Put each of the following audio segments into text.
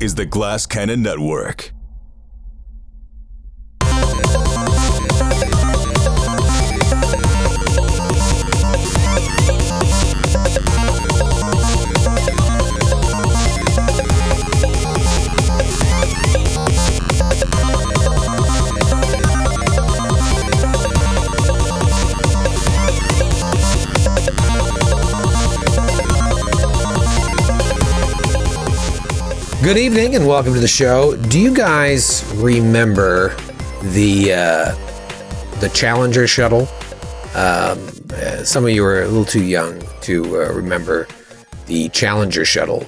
is the Glass Cannon Network. Good evening and welcome to the show. Do you guys remember the Challenger shuttle? Some of you are a little too young to remember the Challenger shuttle.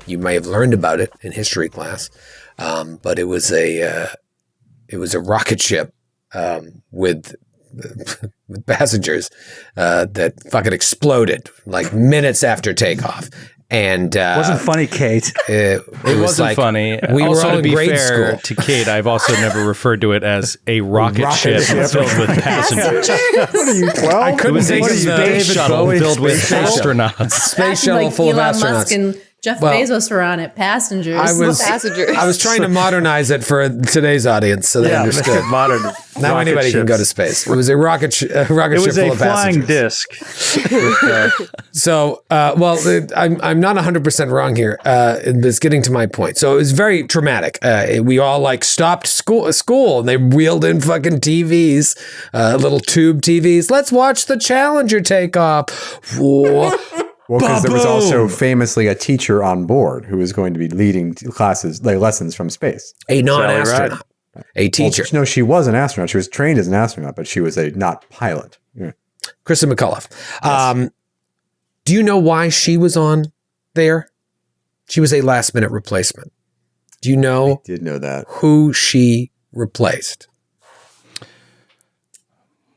You may have learned about it in history class, but it was a rocket ship with passengers that fucking exploded like minutes after takeoff. And it wasn't funny, Kate. It wasn't like, funny. We also, were all to be in grade fair school. to Kate, I've also never referred to it as a rocket ship filled with passengers. What are you, 12? I couldn't It was a think of space shuttle filled with astronauts. Space shuttle full of Elon astronauts. Musk and Jeff Bezos were on it. Passengers. I was trying to modernize it for today's audience so they understood. Modern. Now anybody can go to space. It was a rocket ship full of flying passengers. disc. So, I'm not 100% wrong here. It's getting to my point. So it was very traumatic. We all like stopped school and they wheeled in fucking TVs, little tube TVs. Let's watch the Challenger take off. Well, because there was also famously a teacher on board who was going to be leading classes, like lessons from space. A non-astronaut. A teacher. Well, no, she was an astronaut. She was trained as an astronaut, but she was a not pilot. Yeah. Kristen McAuliffe. Yes. Do you know why she was on there? She was a last-minute replacement. Do you know? I did know that. Who she replaced?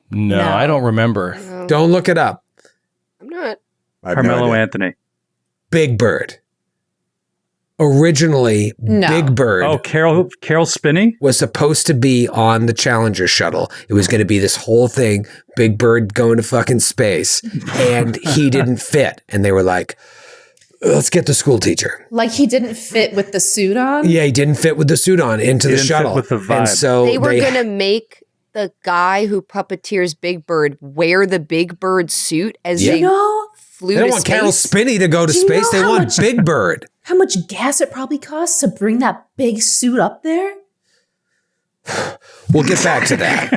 No, I don't remember. No. Don't look it up. I'm not. Carmelo Anthony. Big Bird. Originally, Big Bird. Oh, Carol Spinney was supposed to be on the Challenger shuttle. It was going to be this whole thing, Big Bird going to fucking space, and he didn't fit. And they were like, let's get the school teacher. Like he didn't fit with the suit on? Yeah, he didn't fit with the suit on into the shuttle. Fit with the vibe. And so they were going to make the guy who puppeteers Big Bird wear the Big Bird suit as they flew They don't to want space. Carol Spinney to go to space. They want Big Bird. How much gas it probably costs to bring that big suit up there? We'll get back to that.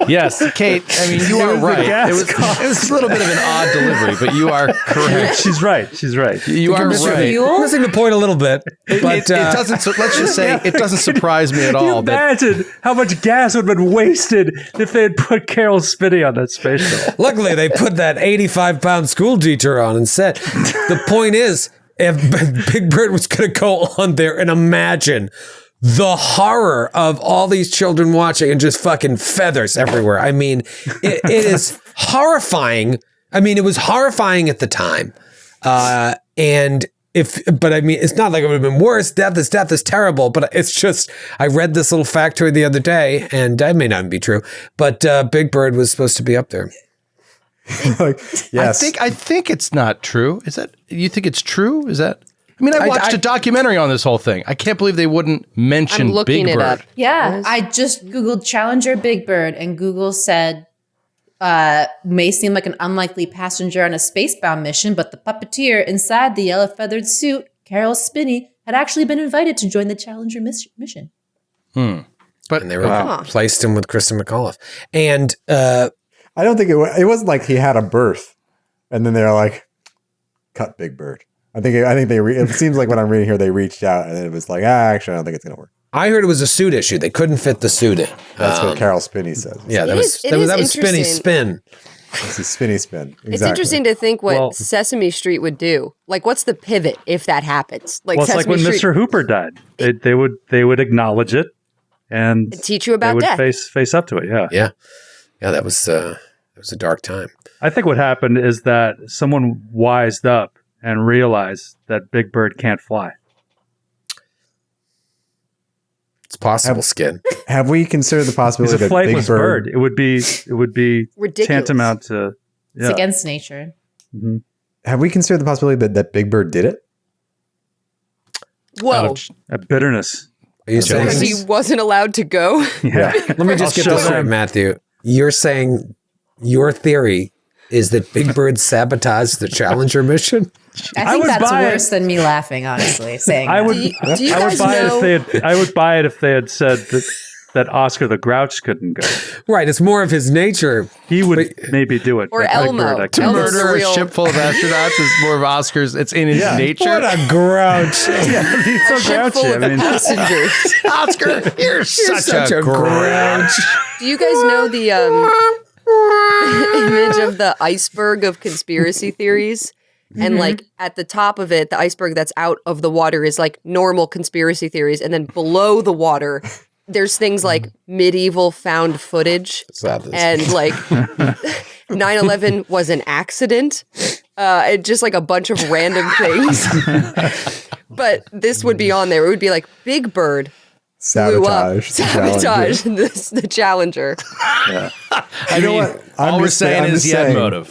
Yes, Kate, I mean, you are right. It was a little bit of an odd delivery, but you are correct. She's right. You are right. I'm missing the point a little bit. But It doesn't, let's just say, it doesn't surprise me at all. Imagine how much gas would have been wasted if they had put Carol Spinney on that space shuttle. Luckily, they put that 85-pound school teacher on and said, the point is, if Big Bird was going to go on there and imagine the horror of all these children watching and just fucking feathers everywhere. I mean, it is horrifying. I mean, it was horrifying at the time. But I mean, it's not like it would have been worse. Death is terrible, but it's just, I read this little factoid the other day, and that may not be true, but Big Bird was supposed to be up there. Yes. I think it's not true. Is that, you think it's true? Is that? I mean, I watched a documentary on this whole thing. I can't believe they wouldn't mention I'm looking Big it Bird. up. Yeah, I just Googled Challenger Big Bird, and Google said, may seem like an unlikely passenger on a spacebound mission, but the puppeteer inside the yellow-feathered suit, Carol Spinney, had actually been invited to join the Challenger mission. And they replaced him with Kristen McAuliffe. And I don't think it wasn't like he had a birth and then they're like, cut Big Bird. I think it seems like what I'm reading here, they reached out and it was like, actually, I don't think it's going to work. I heard it was a suit issue. They couldn't fit the suit in. That's what Carol Spinney says. Yeah, that was Spinney Spin. It's a Spinney spin. Exactly. It's interesting to think what Sesame Street would do. Like, what's the pivot if that happens? Like, well, it's like when Mr. Hooper died. They would acknowledge it and teach you about they death. would face up to it. Yeah. That was a dark time. I think what happened is that someone wised up and realized that Big Bird can't fly. It's possible, Skin. Have we considered the possibility It's a that Big flightless Bird? bird. It would be Ridiculous. tantamount to. It's against nature. Have we considered the possibility that Big Bird did it? Whoa. A bitterness. Are you saying? Because he wasn't allowed to go. Yeah. Let me just get this straight, Matthew. You're saying your theory is that Big Bird sabotaged the Challenger mission? I think that's worse than me laughing, honestly, saying I would, that. Do you I would guys buy know? I would buy it if they had said that Oscar the Grouch couldn't go. Right. It's more of his nature. He would maybe do it. Or but Big Elmo. Bird, I To can't. Elmo's murder a real- ship full of astronauts is more of Oscar's. It's in his nature. What a grouch. Yeah, he's so Ship full grouchy. of I mean, passengers. Oscar, you're such a grouch. Do you guys know the image of the iceberg of conspiracy theories? And like at the top of it, the iceberg that's out of the water is like normal conspiracy theories. And then below the water, there's things like medieval found footage and like 9/11 was an accident. And just like a bunch of random things. But this would be on there. It would be like Big Bird blew up. Sabotage. The Challenger. I mean, what? all we're saying is he had motive.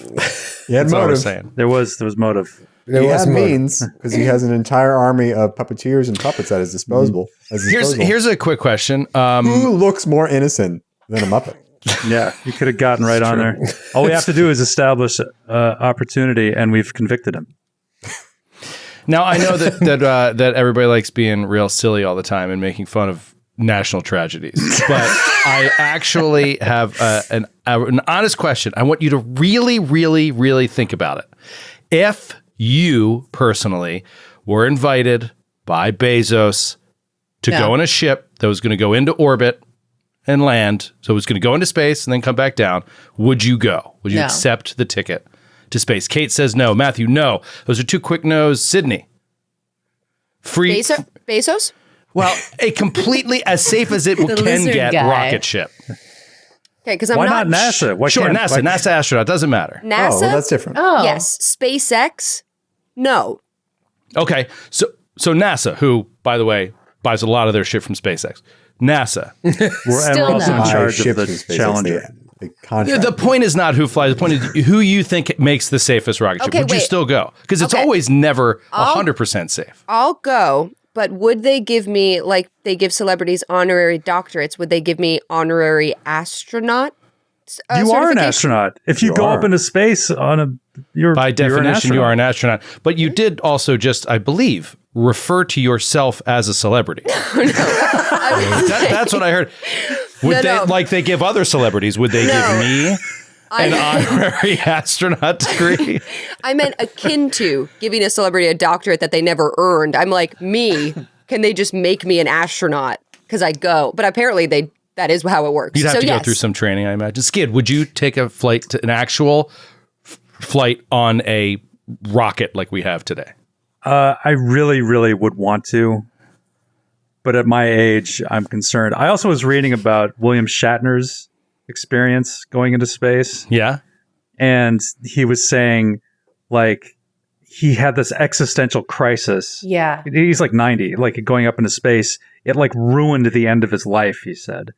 He had That's all we're motive. saying. there was motive. There He was had motive. means because he has an entire army of puppeteers and puppets at his disposal. Here's a quick question. Who looks more innocent than a Muppet? Yeah, you could have gotten right on there. All we have to do is establish opportunity, and we've convicted him. Now I know that everybody likes being real silly all the time and making fun of national tragedies, but I actually have an honest question. I want you to really, really, really think about it. If you personally were invited by Bezos to go on a ship that was going to go into orbit and land, so it was going to go into space and then come back down, would you go? Would you No. accept the ticket to space? Kate says no. Matthew, no. Those are two quick no's. Sydney. Free. Bezos? Well, a completely as safe as it can lizard get guy. rocket ship. Okay, because I'm Why not not NASA? Why Sure, can't- NASA. why- NASA astronaut. Doesn't matter. NASA? Oh, well, that's different. Oh, Yes. SpaceX? No. Okay. So NASA, who, by the way, buys a lot of their shit from SpaceX. NASA. We're Still also no. in charge Ships of in the space, Challenger. the contract. The point is not who flies. The point is who you think makes the safest rocket ship. Okay, Would you wait. still go? Because it's Okay. always never 100% safe. I'll go, but would they give me, like they give celebrities honorary doctorates, would they give me honorary astronaut? You are an certification? astronaut. If you go are. up into space on a, you're By you're an definition, you astronaut. are an astronaut. But you did also just, I believe, refer to yourself as a celebrity. That's what I heard. Would No, they, no. like they give other celebrities, would they give me an honorary astronaut degree? I meant akin to giving a celebrity a doctorate that they never earned. I'm like, me, can they just make me an astronaut because I go? But apparently that is how it works. You'd have so to yes. go through some training, I imagine. Skid, would you take a flight to an actual flight on a rocket like we have today? I really, really would want to, but at my age, I'm concerned. I also was reading about William Shatner's experience going into space, Yeah. and he was saying, like, he had this existential crisis. Yeah. He's like 90, like going up into space. It like ruined the end of his life, he said.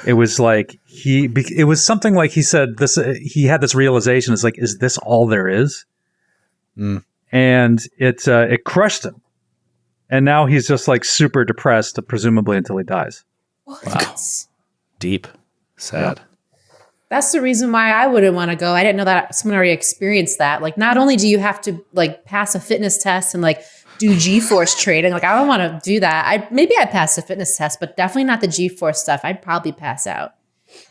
It was like it was something like he said this. He had this realization. It's like, is this all there is? And it crushed him. And now he's just like super depressed, presumably until he dies. Deep. Sad. That's the reason why I wouldn't want to go. I didn't know that someone already experienced that. Like, not only do you have to like pass a fitness test and like do G-force training, like I don't want to do that. Maybe I'd pass the fitness test, but definitely not the G-force stuff. I'd probably pass out.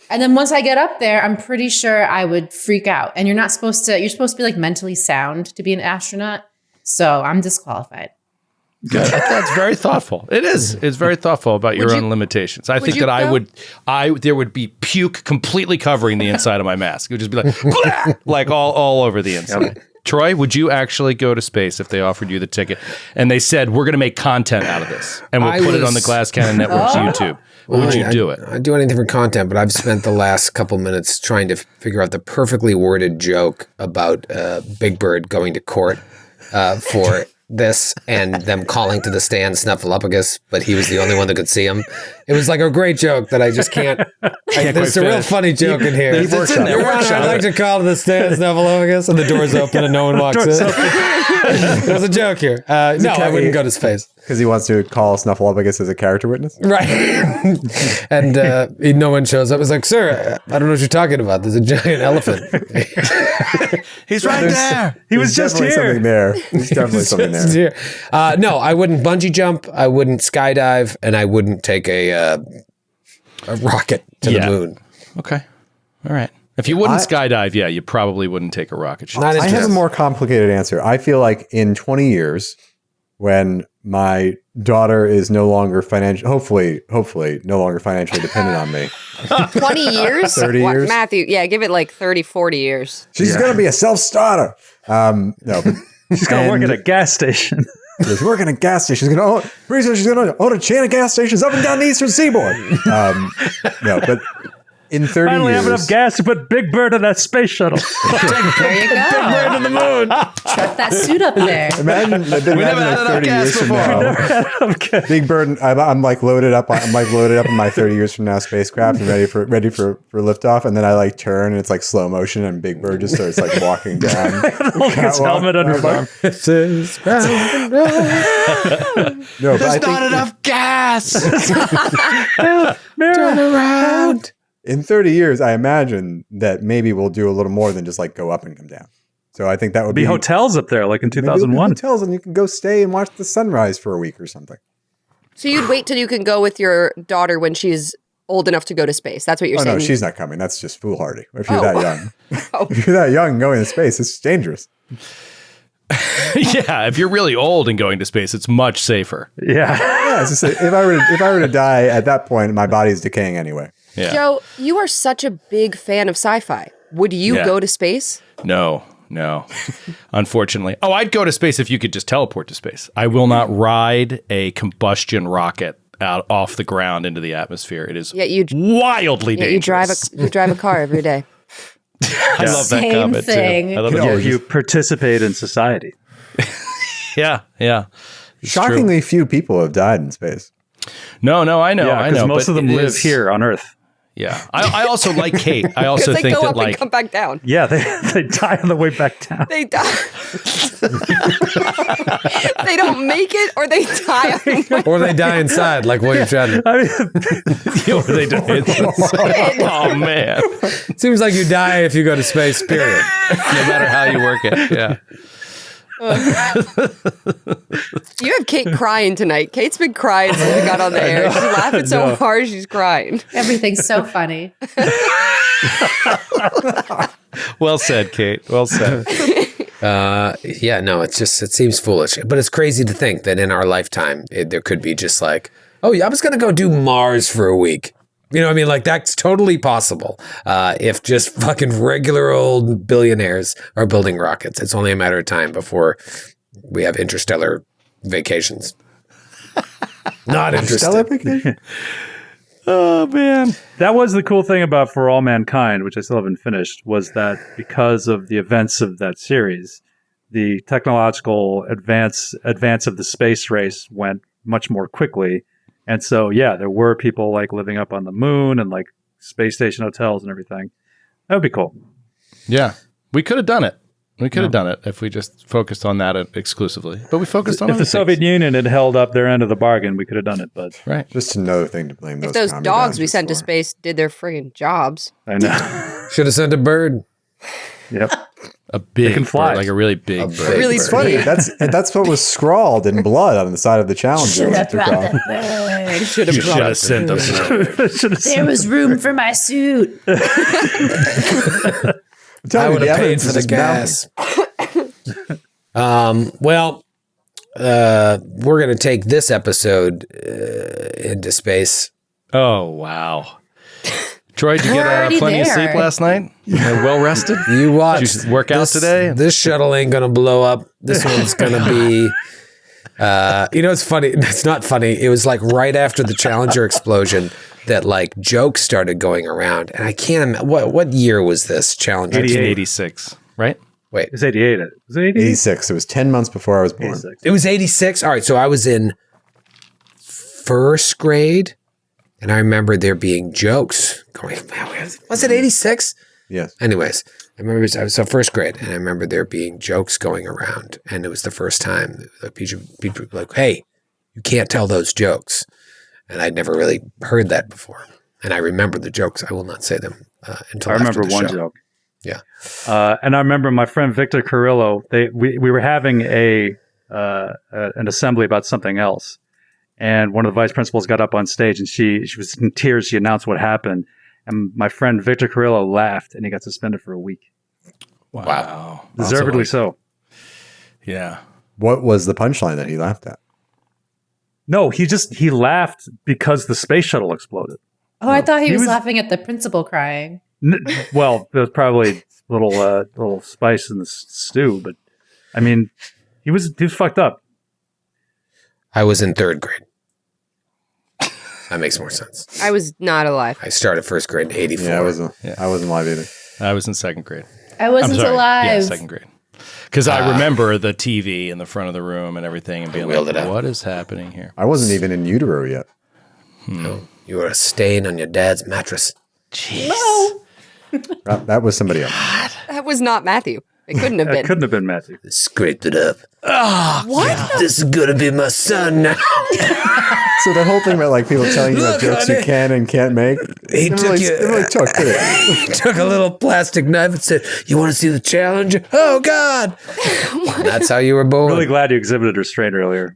And then once I get up there, I'm pretty sure I would freak out. And you're supposed to be like mentally sound to be an astronaut. So I'm disqualified. Good. That's very thoughtful. It is. It's very thoughtful about your own limitations. I think you that go? there would be puke completely covering the inside of my mask. It would just be like, blah, like all over the inside. Troy, would you actually go to space if they offered you the ticket and they said, we're going to make content out of this and we'll put it on the Glass Cannon Network's YouTube? Would you do it? I'd do anything for content, but I've spent the last couple minutes trying to figure out the perfectly worded joke about Big Bird going to court for this and them calling to the stand Snuffleupagus, but he was the only one that could see him. It was like a great joke that I just can't. There's a real funny joke in here. It's in there. Your Honor, I'd like to call to the stand Snuffleupagus, and the door's open and no one walks in. There's a joke here. No, I wouldn't go to space. Because he wants to call Snuffleupagus as a character witness? Right. And no one shows up. It's like, sir, I don't know what you're talking about. There's a giant elephant. He's right there. He was just Definitely here. something there. There's definitely something there. No, I wouldn't bungee jump. I wouldn't skydive, and I wouldn't take a rocket to the moon. Okay. All right. If you wouldn't skydive, yeah, you probably wouldn't take a rocket shot. Not I have a more complicated answer. I feel like in 20 years, when my daughter is no longer hopefully no longer financially dependent on me. 20 years? 30 years? Matthew, yeah, give it like 30, 40 years. She's going to be a self-starter. No, but She's going to work at a gas station. she's working at a gas station. She's going to own a chain of gas stations up and down the Eastern Seaboard. No, but in 30 Finally years, have enough gas to put Big Bird in that space shuttle. There you go. Bird to the moon. Chuck that suit up there. imagine like 30 years from now. Big Bird, I'm like loaded up. I'm like loaded up in my 30 years from now spacecraft and ready for liftoff. And then I like turn and it's like slow motion and Big Bird just starts like walking down. Holding his helmet under his arm. No, but I think Not enough gas. Turn around. in 30 years, I imagine that maybe we'll do a little more than just like go up and come down. So I think that would Be hotels up there, like in maybe there'll be 2001. hotels, and you can go stay and watch the sunrise for a week or something. So you'd wait till you can go with your daughter when she's old enough to go to space. That's what you're Oh saying. no, she's not coming. That's just foolhardy. If you're that young, Oh. if you're that young going to space, it's dangerous. Yeah, if you're really old and going to space, it's much safer. Yeah. Yeah, it's just if I were to die at that point, my body's decaying anyway. Yeah. Joe, you are such a big fan of sci-fi. Would you Yeah. go to space? No. Unfortunately. Oh, I'd go to space if you could just teleport to space. I will not ride a combustion rocket out off the ground into the atmosphere. It is wildly dangerous. You drive a car every day. I love that Same comment thing. too. I love Yeah, it. you participate in society. Yeah. It's true. Shockingly few people have died in space. No, I know. Yeah, I because know. most but of them it live is- here on Earth. Yeah. I also like Kate. I also Because they think go that up and like come back down. Yeah, they die on the way back down. They die. They don't make it, or they die. On the way. Or they die inside, like William Shatner. I mean, they do. Oh man. Seems like you die if you go to space, period. No matter how you work it. Yeah. You have Kate crying tonight. Kate's been crying since we got on the air. She's laughing so hard, she's crying. Everything's so funny. Well said, Kate. Well said. Yeah, no, it seems foolish. But it's crazy to think that in our lifetime, there could be just like, oh, yeah, I was going to go do Mars for a week. You know what I mean? Like, that's totally possible if just fucking regular old billionaires are building rockets. It's only a matter of time before we have interstellar vacations. Not Stellar interested. vacation? Oh man. that was the cool thing about For All Mankind, which I still haven't finished, was that because of the events of that series, the technological advance of the space race went much more quickly. And so, yeah, there were people like living up on the moon and like space station hotels and everything. That would be cool. Yeah. We could have done it. We could have done it if we just focused on that exclusively. But we focused on If other the Soviet things. Union had held up their end of the bargain, we could have done it. But Right. Just another thing to blame If those commie dogs we bastards sent to for. space did their friggin' jobs. I know. Should have sent a bird. Yep. A big can fly. bird, like a really big bird. Really It's funny. That's what was scrawled in blood on the side of the Challenger. when it took off. Should You should have sent them. There was room for my suit. I'm telling I you, would the have paid evidence for is the just gas. mounting. We're going to take this episode into space. Oh wow. Troy, did you We're get already plenty of there. sleep last night? Well rested? You watch. Did you work out This- today? This shuttle ain't going to blow up. This one's going to be... it's funny. It's not funny. It was like right after the Challenger explosion that like jokes started going around. And I can't imagine. What year was this Challenger? 1986, right? Wait, It's 88. Was it 88? 86. It was 10 months before I was born. 86. it was 86. All right. So I was in first grade. And I remember there being jokes going, was it 86? Yes. Anyways, I remember I was first grade, and I remember there being jokes going around, and it was the first time that people were like, hey, you can't tell those jokes. And I'd never really heard that before. And I remember the jokes. I will not say them until I after remember the one show. joke. Yeah. And I remember my friend Victor Carrillo, we were having an assembly about something else. And one of the vice principals got up on stage, and she was in tears. She announced what happened. And my friend Victor Carrillo laughed, and he got suspended for a week. Wow. Deservedly so. Yeah. What was the punchline that he laughed at? No, he laughed because the space shuttle exploded. Oh, I thought he was laughing at the principal crying. Well, there was probably a little spice in the stew, but I mean, he was fucked up. I was in third grade. That makes more sense. I was not alive. I started first grade in 84. Yeah, I wasn't live either. I was in second grade. I wasn't alive. Yeah, second grade. Because I remember the TV in the front of the room and everything and being like, what is happening here? I wasn't even in utero yet. No, you were a stain on your dad's mattress. Jeez. No. That was somebody else. That was not Matthew. It couldn't have It been. couldn't have been Matthew. Scraped it up. What? This is going to be my son now. So the whole thing about like people telling you about jokes you can and can't make, He it took really took, did it? He took a little plastic knife and said, you want to see the challenge? Oh, God. And that's how you were born. Really glad you exhibited restraint earlier.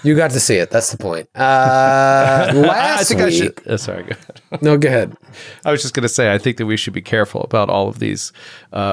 You got to see it. That's the point. Last week. Sorry, go ahead. No, go ahead. I was just going to say, I think that we should be careful about all of these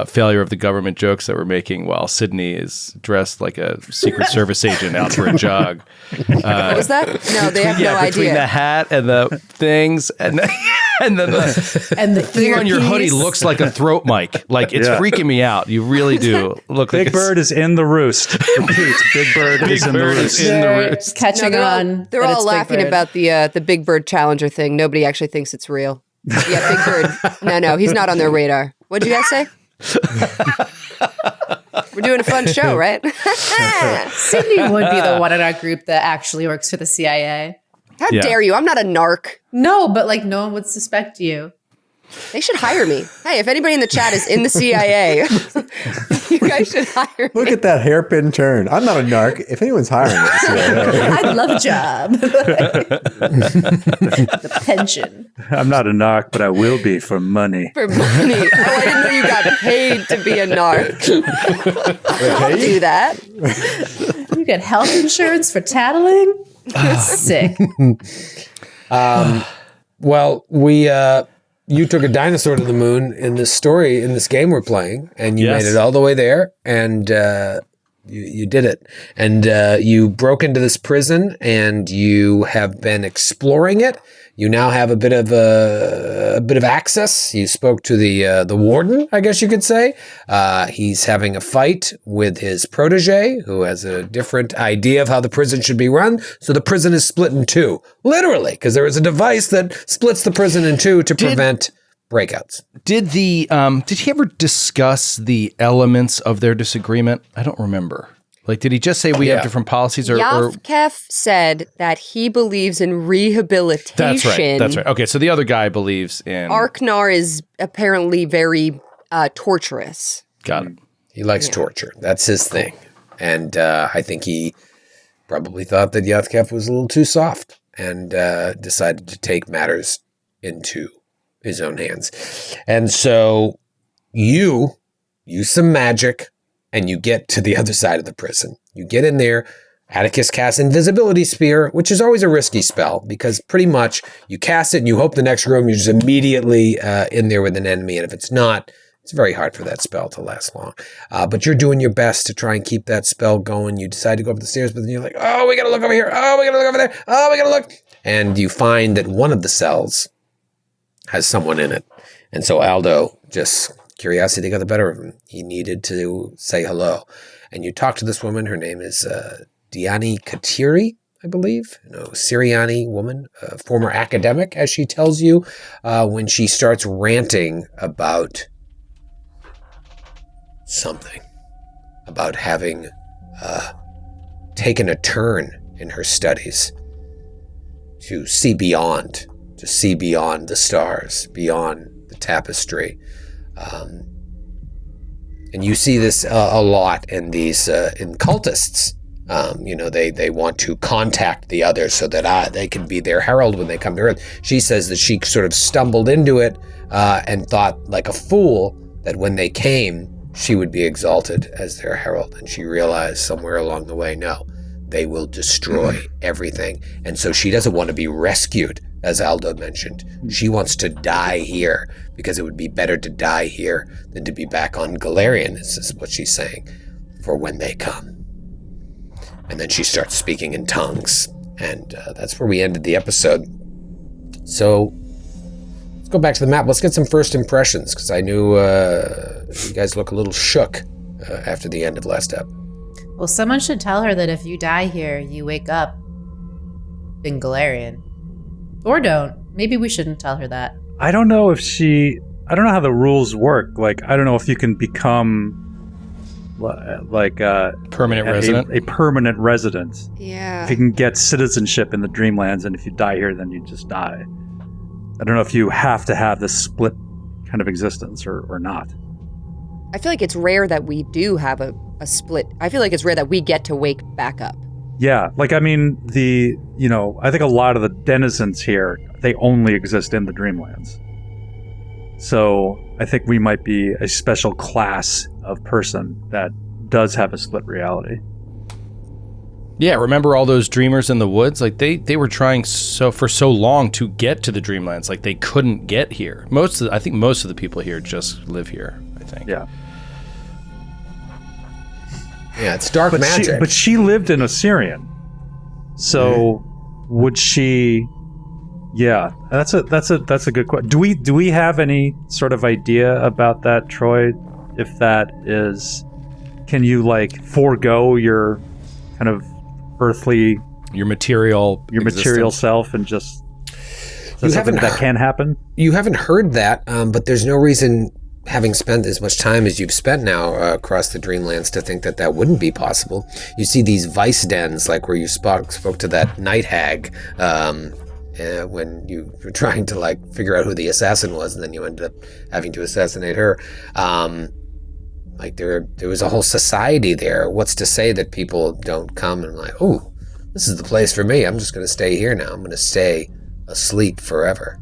failure of the government jokes that we're making while Sydney is dressed like a Secret Service agent out for a jog. What was that? No, they have no Between idea. the hat and the things and then the thing on your hoodie looks like a throat mic. Like it's freaking me out. You really do look Big like Bird is in the roost. Repeat, Big Bird is in the roost. in the They're roost. catching No, on. they're that all it's Big laughing Bird. about the Big Bird Challenger thing. Nobody actually thinks it's real. Yeah, Big Bird. No, he's not on their radar. What'd you guys say? We're doing a fun show, right? Sydney would be the one in our group that actually works for the CIA. How dare you? I'm not a narc. No, but like no one would suspect you. They should hire me. Hey, if anybody in the chat is in the CIA, you guys should hire me. Look at that hairpin turn. I'm not a narc. If anyone's hiring me, I'd love a job. The pension. I'm not a narc, but I will be for money. For money. Oh, I didn't know you got paid to be a narc. I'll do that. You get health insurance for tattling? Sick. Well, you took a dinosaur to the moon in this story, in this game we're playing, and you made it all the way there, and you did it. And you broke into this prison, and you have been exploring it. You now have a bit of access. You spoke to the warden, I guess you could say. He's having a fight with his protege, who has a different idea of how the prison should be run. So the prison is split in two, literally, because there is a device that splits the prison in two to prevent breakouts. Did he ever discuss the elements of their disagreement? I don't remember. Like, did he just say we have different policies? Or Yavkef said that he believes in rehabilitation. That's right. Okay, so the other guy believes in... Arknar is apparently very torturous. Got it. He likes torture. That's his thing. And I think he probably thought that Yathkef was a little too soft and decided to take matters into his own hands. And so you use some magic and you get to the other side of the prison. You get in there. Atticus casts Invisibility Spear, which is always a risky spell because pretty much you cast it and you hope the next room you're just immediately in there with an enemy. And if it's not, it's very hard for that spell to last long. But you're doing your best to try and keep that spell going. You decide to go up the stairs, but then you're like, oh, we got to look over here. Oh, we got to look over there. Oh, we got to look. And you find that one of the cells has someone in it. And so Aldo, just curiosity got the better of him. He needed to say hello. And you talk to this woman. Her name is Diani Katiri, I believe. Syriani woman, a former academic, as she tells you, when she starts ranting about something, about having taken a turn in her studies to see beyond the stars, beyond the tapestry. And you see this a lot in these in cultists. They want to contact the others so that they can be their herald when they come to Earth. She says that she sort of stumbled into it and thought, like a fool, that when they came, she would be exalted as their herald. And she realized somewhere along the way, no, they will destroy everything. And so she doesn't want to be rescued, as Aldo mentioned. She wants to die here because it would be better to die here than to be back on Galarian. This is what she's saying, for when they come. And then she starts speaking in tongues. And that's where we ended the episode. So let's go back to the map. Let's get some first impressions, because I knew you guys look a little shook after the end of last ep. Well, someone should tell her that if you die here, you wake up in Galarian. Or don't. Maybe we shouldn't tell her that. I don't know how the rules work. Like, I don't know if you can become like permanent resident. A permanent resident. Yeah. If you can get citizenship in the Dreamlands, and if you die here, then you just die. I don't know if you have to have this split kind of existence or not. I feel like it's rare that we do have a split. I feel like it's rare that we get to wake back up. Yeah, like, I mean, I think a lot of the denizens here, they only exist in the Dreamlands. So I think we might be a special class of person that does have a split reality. Yeah, remember all those dreamers in the woods? Like, they were trying for so long to get to the Dreamlands. Like, they couldn't get here. I think most of the people here just live here, I think. Yeah. Yeah, it's dark magic. But she lived in Assyrian. So would she? Yeah, that's a good question. Do we have any sort of idea about that, Troy? If that is, can you like forego your kind of earthly, your material self and just something that can happen? You haven't heard that, but there's no reason, having spent as much time as you've spent now across the Dreamlands, to think that wouldn't be possible. You see these vice dens, like where you spoke to that night hag when you were trying to like figure out who the assassin was, and then you ended up having to assassinate her. Like there was a whole society there. What's to say that people don't come and like, oh, this is the place for me. I'm just going to stay here now. I'm going to stay asleep forever.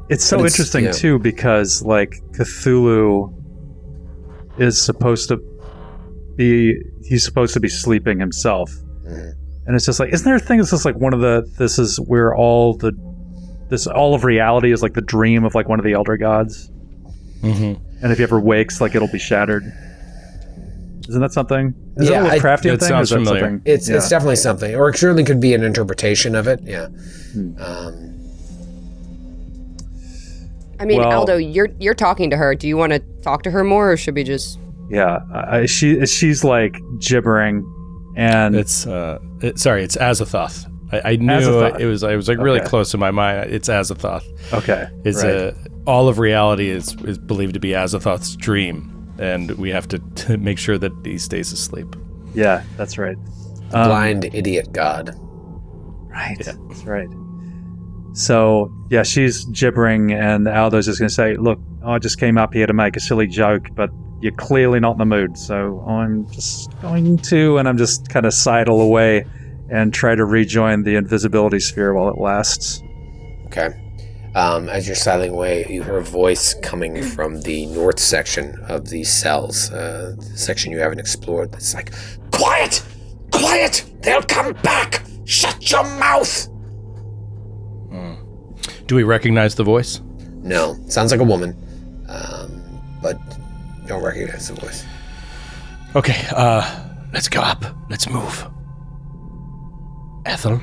It's so interesting too, because like Cthulhu is supposed to be sleeping himself. And it's just like, isn't there a thing that's just like this is where all of reality is like the dream of like one of the elder gods? And if he ever wakes, like it'll be shattered. Isn't that something? Is that a Lovecraftian thing? Sounds familiar. Something? It's definitely something, or it certainly could be an interpretation of it. Yeah. I mean, Aldo, you're talking to her. Do you want to talk to her more, or should we just? Yeah, she's like gibbering, and it's it's Azathoth. I knew Azathoth. it was. I was like really close in my mind. It's Azathoth. Okay, it's right. All of reality is believed to be Azathoth's dream, and we have to make sure that he stays asleep. Yeah, that's right. Blind idiot god. Right. Yeah. That's right. So yeah, she's gibbering, and Aldo's just going to say, "Look, I just came up here to make a silly joke, but you're clearly not in the mood, so I'm just going to," and I'm just kind of sidle away and try to rejoin the invisibility sphere while it lasts. Okay. As you're sidling away, you hear a voice coming from the north section of these cells, the section you haven't explored. It's like, "Quiet! Quiet! They'll come back! Shut your mouth!" Do we recognize the voice? No. Sounds like a woman, but don't recognize the voice. Okay, let's go up. Let's move. Ethel?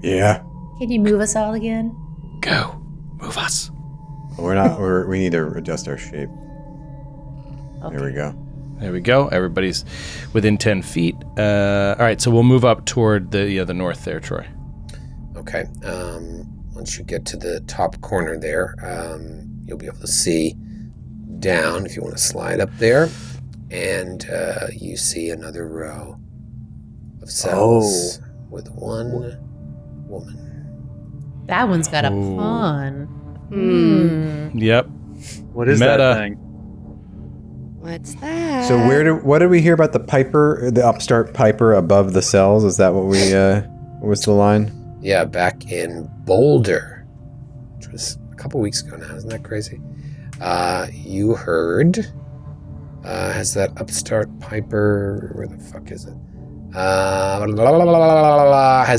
Yeah. Can you move us all again? Go. Move us. We need to adjust our shape. Okay. There we go. There we go. Everybody's within 10 feet. All right, so we'll move up toward the north there, Troy. Okay. Once you get to the top corner there, you'll be able to see down if you want to slide up there. and you see another row of cells with one woman. That one's got a pawn. Yep. What is Meta. that thing? What's that? So what did we hear about the piper, the upstart piper above the cells? Is that what we? What was the line? Yeah, back in Boulder, which was a couple weeks ago now. Isn't that crazy? You heard. Has that upstart piper? Where the fuck is it? Has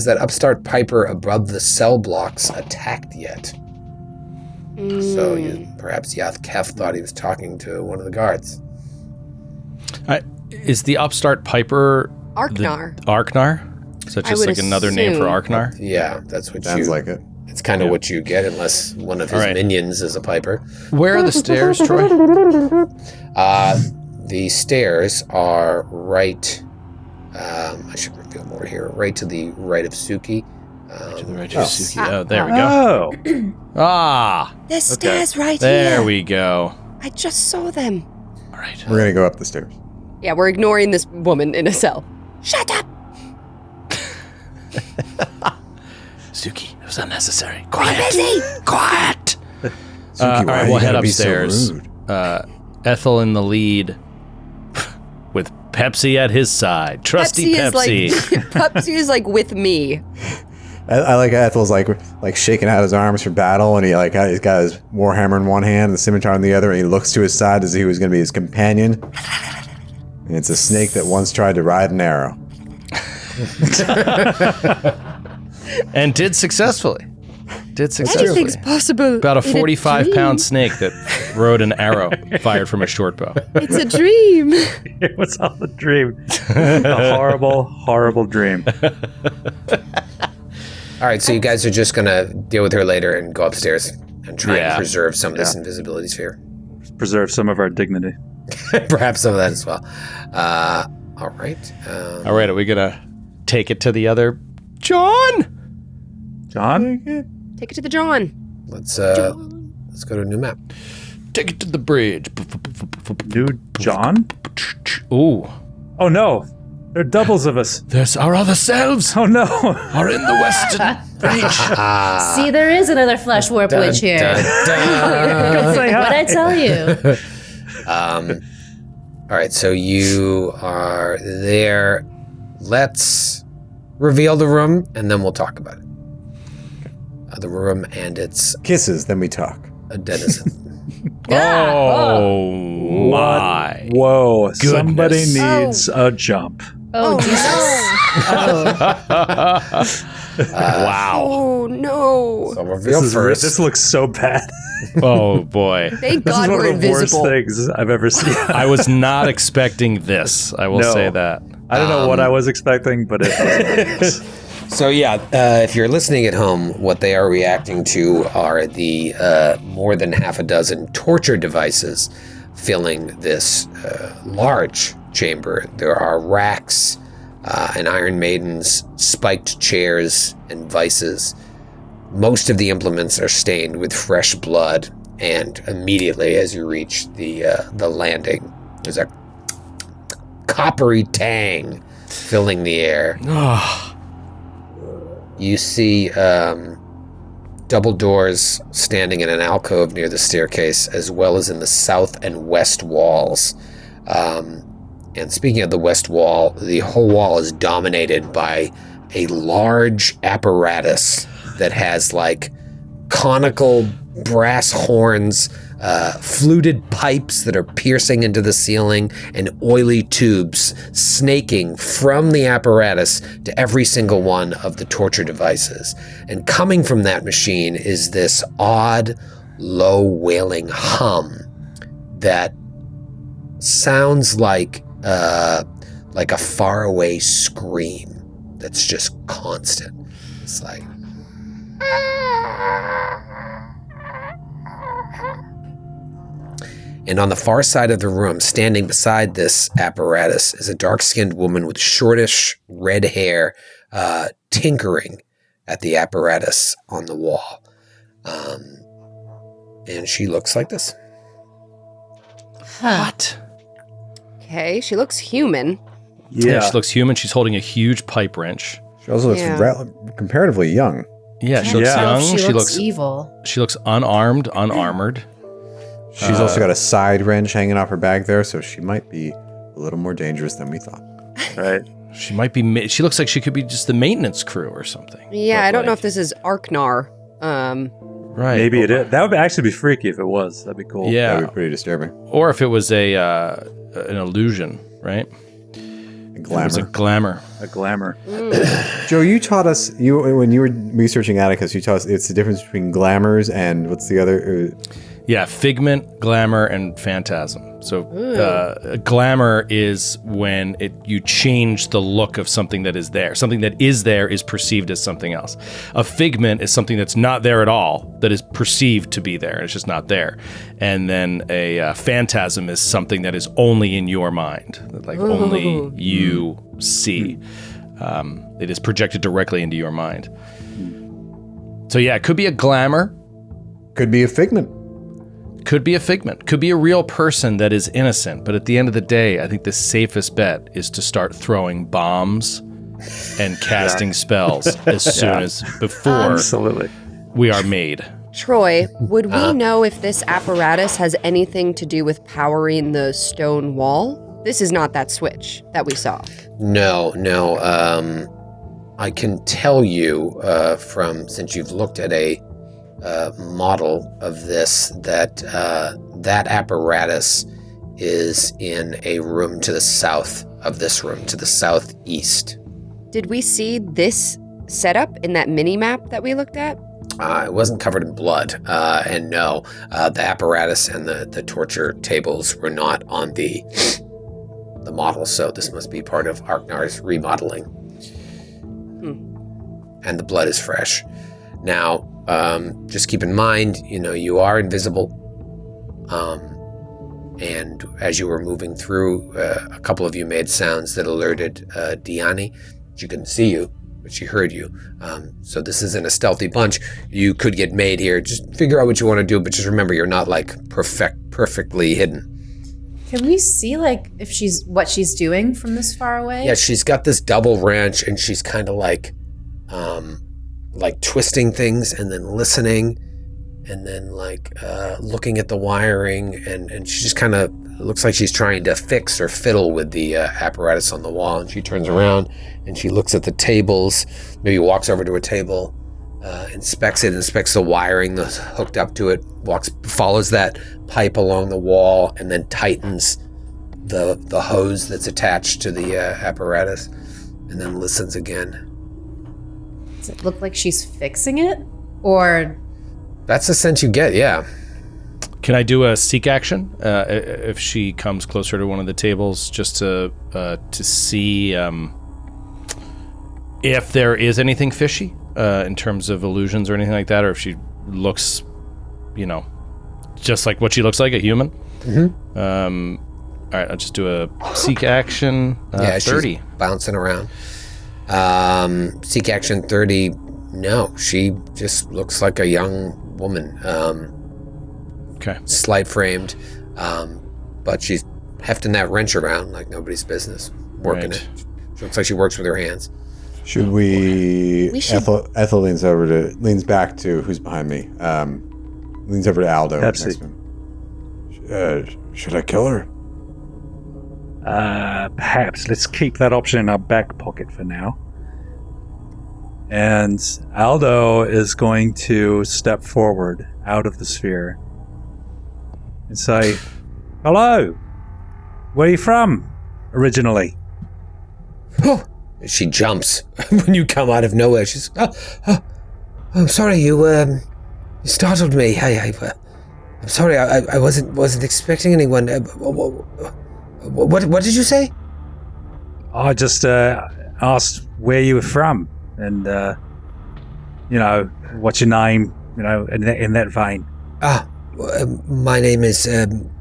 that upstart piper above the cell blocks attacked yet? So perhaps Yath Kef thought he was talking to one of the guards. Is the upstart piper Arknar. Arknar? Is that I just would like another name for assume. Arknar? Yeah, that's what Sounds like it. It's kind of what you get, unless one of his Alright. minions is a piper. Where are the stairs, Troy? The stairs are right. I should reveal more here. Right to the right of Suki. To the right of Suki. Oh, there we go. Oh, Ah, There's stairs right there here. we go. I just saw them. All right. We're gonna go up the stairs. Yeah, we're ignoring this woman in a cell. Shut up! Suki, it was unnecessary. Be Quiet. busy! Quiet. Suki, All why right, you we'll head gotta be so upstairs. rude? Ethel in the lead with Pepsi at his side. Trusty Pepsi. is like Pepsi is like with me. I like Ethel's like shaking out his arms for battle, and he's got his warhammer in one hand, the scimitar in the other, and he looks to his side as if he was going to be his companion. And it's a snake that once tried to ride an arrow. And did successfally. Anything's possible. About a in 45-pound dream. snake that rode an arrow fired from a short bow. It's a dream. it was all a dream. A horrible, horrible dream. All right, so you guys are just gonna deal with her later and go upstairs and try and Yeah. preserve some of this invisibility sphere. Preserve some of our dignity. Perhaps some of that as well. All right. All right, are we going to take it to the other? John? John? Take it to the John. Let's go to a new map. Take it to the bridge. New John? Ooh. Oh no. There are doubles of us. There's our other selves Oh no. are in the western breach. See, there is another flesh warp witch here. Say hi. What'd I tell you? All right, so you are there. Let's reveal the room, and then we'll talk about it. The room and its Kisses, then we talk. a denizen. Oh, my. Whoa. Somebody Goodness. needs a jump. Oh, Jesus. Wow. Oh no! So reveal first. This looks so bad. Oh, boy. Thank This is God one we're of the invisible. worst things I've ever seen. I was not expecting this. I will No. say that. I don't know what I was expecting, but it was. So yeah, if you're listening at home, what they are reacting to are the more than half a dozen torture devices filling this large chamber. There are racks and Iron Maidens, spiked chairs, and vices. Most of the implements are stained with fresh blood, and immediately as you reach the landing, there's a coppery tang filling the air. You see double doors standing in an alcove near the staircase, as well as in the south and west walls. And speaking of the west wall, the whole wall is dominated by a large apparatus that has like conical brass horns, fluted pipes that are piercing into the ceiling, and oily tubes snaking from the apparatus to every single one of the torture devices. And coming from that machine is this odd, low wailing hum that sounds like a faraway scream that's just constant. It's like... And on the far side of the room, standing beside this apparatus, is a dark-skinned woman with shortish red hair, tinkering at the apparatus on the wall. And she looks like this. Huh. What? Okay, she looks human. Yeah, she looks human. She's holding a huge pipe wrench. She also looks comparatively young. Yeah, she looks tell young. if she looks evil. She looks unarmed, unarmored. She's also got a side wrench hanging off her back there, so she might be a little more dangerous than we thought. Right. She might be. She looks like she could be just the maintenance crew or something. Yeah, I don't know if this is Arknar. Right. Maybe it is. That would actually be freaky if it was. That'd be cool. Yeah. That'd be pretty disturbing. Or if it was an illusion, right? A glamour. It was a glamour. A glamour. Joe, you taught us, when you were researching Atticus, you taught us it's the difference between glamours and what's the other? Yeah, figment, glamour, and phantasm. So glamour is when you change the look of something that is there. Something that is there is perceived as something else. A figment is something that's not there at all, that is perceived to be there, and it's just not there. And then a phantasm is something that is only in your mind, like only you see. It is projected directly into your mind. So yeah, it could be a glamour. Could be a figment. Could be a figment. Could be a real person that is innocent. But at the end of the day, I think the safest bet is to start throwing bombs and casting spells as soon as before we are made. Troy, would we know if this apparatus has anything to do with powering the stone wall? This is not that switch that we saw. No. I can tell you since you've looked at a model of this that apparatus is in a room to the south of this room, to the southeast. Did we see this setup in that mini map that we looked at? It wasn't covered in blood, and no, the apparatus and the torture tables were not on the model, so this must be part of Arknar's remodeling. And the blood is fresh. Now, just keep in mind, you are invisible. And as you were moving through, a couple of you made sounds that alerted Diani. She couldn't see you, but she heard you. So this isn't a stealthy bunch. You could get made here. Just figure out what you want to do, but just remember you're not perfectly hidden. Can we see if what she's doing from this far away? Yeah, she's got this double wrench, and she's kind of like twisting things and then listening and then looking at the wiring, and she just kind of looks like she's trying to fix or fiddle with the apparatus on the wall. And she turns around and she looks at the tables, maybe walks over to a table, inspects the wiring that's hooked up to it, follows that pipe along the wall, and then tightens the hose that's attached to the apparatus, and then listens again. Does it look like she's fixing it? Or... That's the sense you get, yeah. Can I do a seek action if she comes closer to one of the tables, just to see if there is anything fishy in terms of illusions or anything like that, or if she looks, just like what she looks like, a human? Mm-hmm. All right, I'll just do a seek action 30. She's bouncing around. Seek action 30. No, she just looks like a young woman. Okay. Slight framed, but she's hefting that wrench around like nobody's business, working it. She looks like she works with her hands. Should we Ethel leans back to who's behind me. Leans over to Aldo. Pepsi. Next to him. Should I kill her? Perhaps. Let's keep that option in our back pocket for now. And Aldo is going to step forward out of the sphere and say, "Hello, where are you from originally?" Oh, she jumps when you come out of nowhere. She's, I'm sorry, you startled me. I'm sorry, I wasn't expecting anyone. What did you say? I just asked where you were from, and what's your name? In that vein. My name is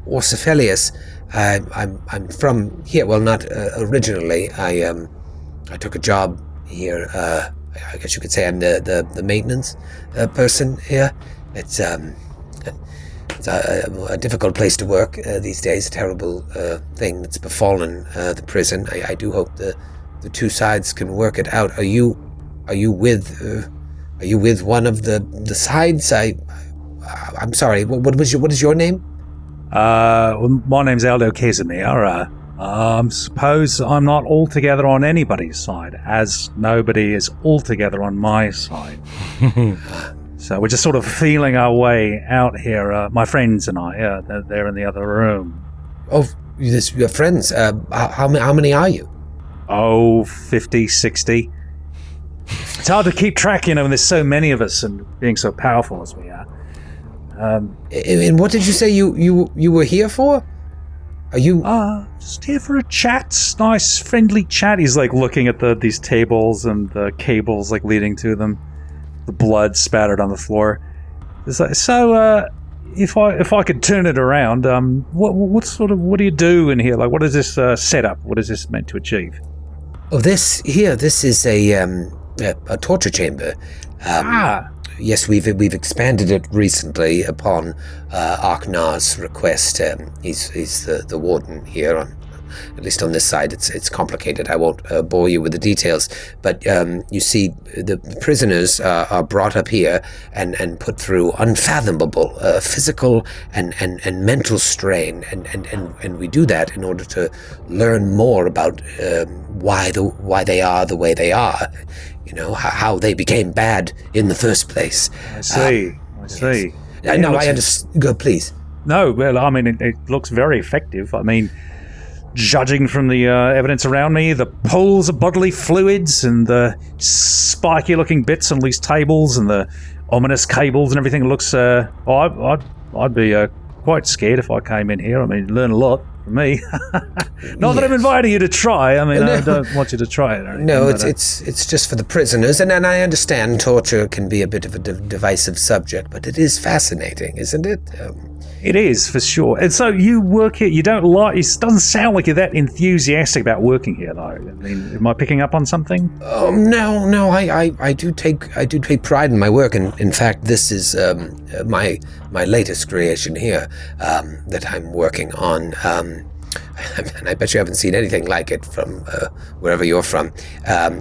Orsophelius. I'm from here. Well, not originally. I took a job here. I guess you could say I'm the maintenance person here. It's It's a difficult place to work these days. A terrible thing that's befallen the prison. I do hope the two sides can work it out. Are you with one of the sides? I'm sorry. What is your name? My name's Aldo Casimir. Suppose I'm not altogether on anybody's side, as nobody is altogether on my side. So we're just sort of feeling our way out here. My friends and I, they're in the other room. Oh, your friends. How many are you? Oh, 50, 60. It's hard to keep track, when there's so many of us and being so powerful as we are. And what did you say you were here for? Are you... just here for a chat. Nice, friendly chat. He's, looking at these tables and the cables, leading to them. The blood spattered on the floor. It's if I could turn it around, what do you do in here? What is this setup? What is this meant to achieve? Oh, this is a torture chamber. Yes, we've expanded it recently upon Arknar's request. He's the warden here. At least on this side, it's complicated. I won't bore you with the details. But you see, the prisoners are brought up here and put through unfathomable physical and mental strain, and we do that in order to learn more about why they are the way they are. How they became bad in the first place. I see. Yes. No, I understand. Go, please. No, well, it looks very effective. Judging from the evidence around me, the pools of bodily fluids and the spiky-looking bits on these tables and the ominous cables and everything looks... I'd be quite scared if I came in here. Learn a lot from me. Not that I'm inviting you to try. I don't want you to try it or anything. No, it's just for the prisoners, and I understand torture can be a bit of a divisive subject, but it is fascinating, isn't it? It is, for sure. And so you work here, it doesn't sound like you're that enthusiastic about working here, though. Am I picking up on something? No, I do take pride in my work, and in fact, this is my latest creation here that I'm working on. And I bet you haven't seen anything like it from wherever you're from.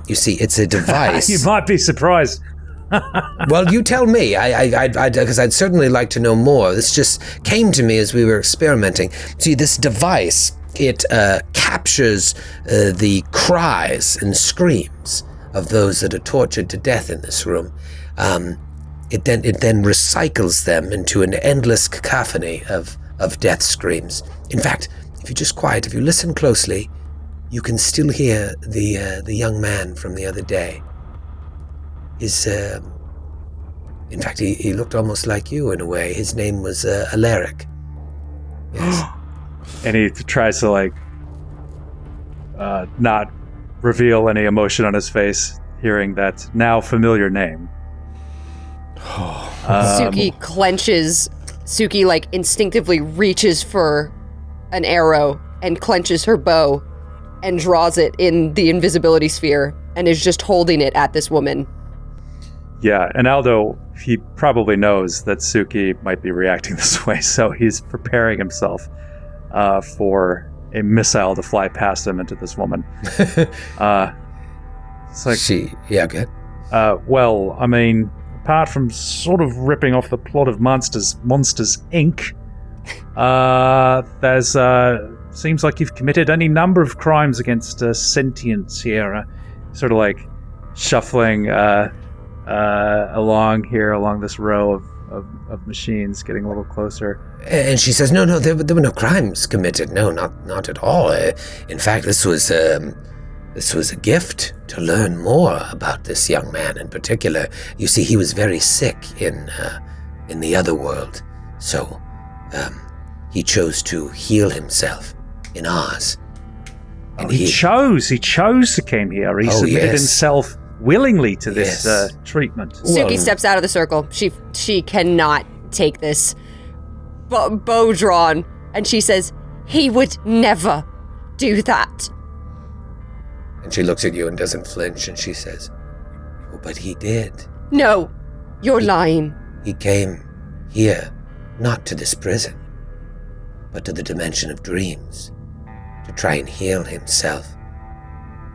You see, it's a device. You might be surprised. Well, you tell me, because I'd certainly like to know more. This just came to me as we were experimenting. See, this device, it captures the cries and screams of those that are tortured to death in this room. It then recycles them into an endless cacophony of death screams. In fact, if you listen closely, you can still hear the young man from the other day. In fact, he looked almost like you in a way. His name was Alaric. Yes. And he tries to not reveal any emotion on his face, hearing that now familiar name. Suki clenches. Suki instinctively reaches for an arrow and clenches her bow and draws it in the invisibility sphere and is just holding it at this woman. Yeah, and Aldo, he probably knows that Suki might be reacting this way, so he's preparing himself for a missile to fly past him into this woman. Good. Well, apart from sort of ripping off the plot of Monsters Inc., there's seems like you've committed any number of crimes against sentience here. Sort of shuffling along this row of machines, getting a little closer. And she says, no, there were no crimes committed. No, not at all. In fact, this was a gift to learn more about this young man in particular. You see, he was very sick in the other world, so he chose to heal himself in ours. And he chose to come here. He submitted himself willingly to this treatment. Suki steps out of the circle. She cannot take this. Bow drawn, and she says, "He would never do that." And she looks at you and doesn't flinch, and she says, "Oh, but he did." No, you're lying. He came here not to this prison, but to the dimension of dreams, to try and heal himself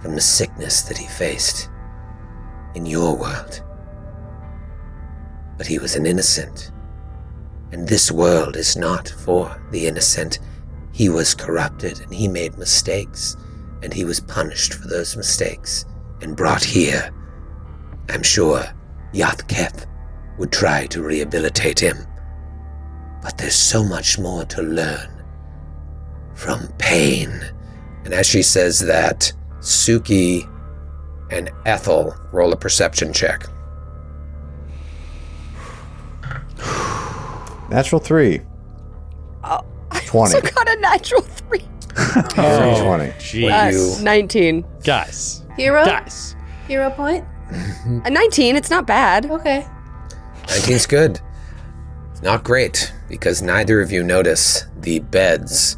from the sickness that he faced in your world. But he was an innocent, and this world is not for the innocent. He was corrupted, and he made mistakes, and he was punished for those mistakes and brought here. I'm sure Yathkep would try to rehabilitate him, but there's so much more to learn from pain. And as she says that, Suki and Ethel roll a perception check. Natural 3. 20. So got a natural 3. Oh, 20. Jeez. 19. Guys. Hero? Guys. Hero point? A 19, it's not bad. Okay. 19's good. It's not great, because neither of you notice the beds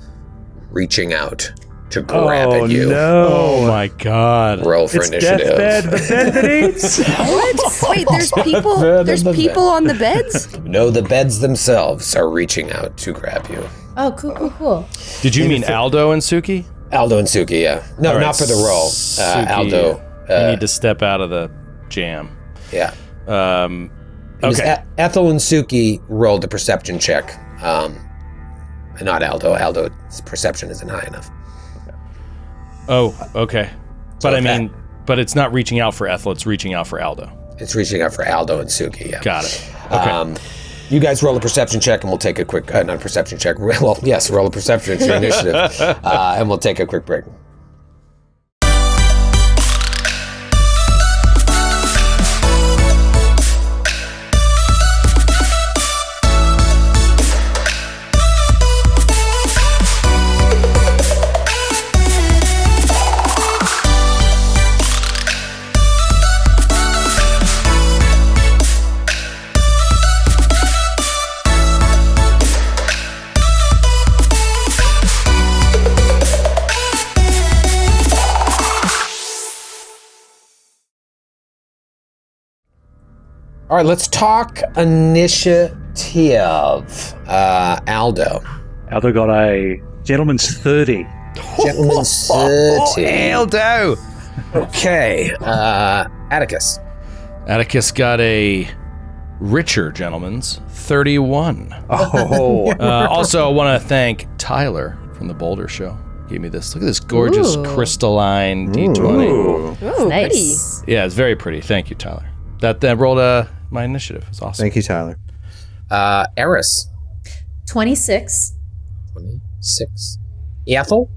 reaching out to grab at you. Oh my God. Roll for It's initiative. deathbed, the bed that eats. What? Wait, there's people. There's people on the beds. No, the beds themselves are reaching out to grab you. Oh, cool. Did you mean Aldo and Suki? Aldo and Suki, yeah. No, All right, not for the roll. Suki, Aldo. you need to step out of the jam. Yeah. Um, It was okay. Ethel and Suki rolled a perception check. Not Aldo. Aldo's perception isn't high enough. Oh, okay. So But I that- mean, but it's not reaching out for Ethel. It's reaching out for Aldo. It's reaching out for Aldo and Suki, yeah. Got it. Okay. You guys roll a perception check and we'll take a quick, not a perception check, well, yes, roll a perception, it's your initiative, and we'll take a quick break. All right, let's talk initiative. Aldo. Aldo got a gentleman's 30. Gentleman's 30. Aldo. Okay. Atticus. Atticus got a richer gentleman's 31. Oh. Also, I want to thank Tyler from the Boulder Show. Gave me this. Look at this gorgeous crystalline D20. Ooh, Nice. Yeah, it's very pretty. Thank you, Tyler. That rolled my initiative. It's awesome. Thank you, Tyler. Eris. 26. 26. Ethel.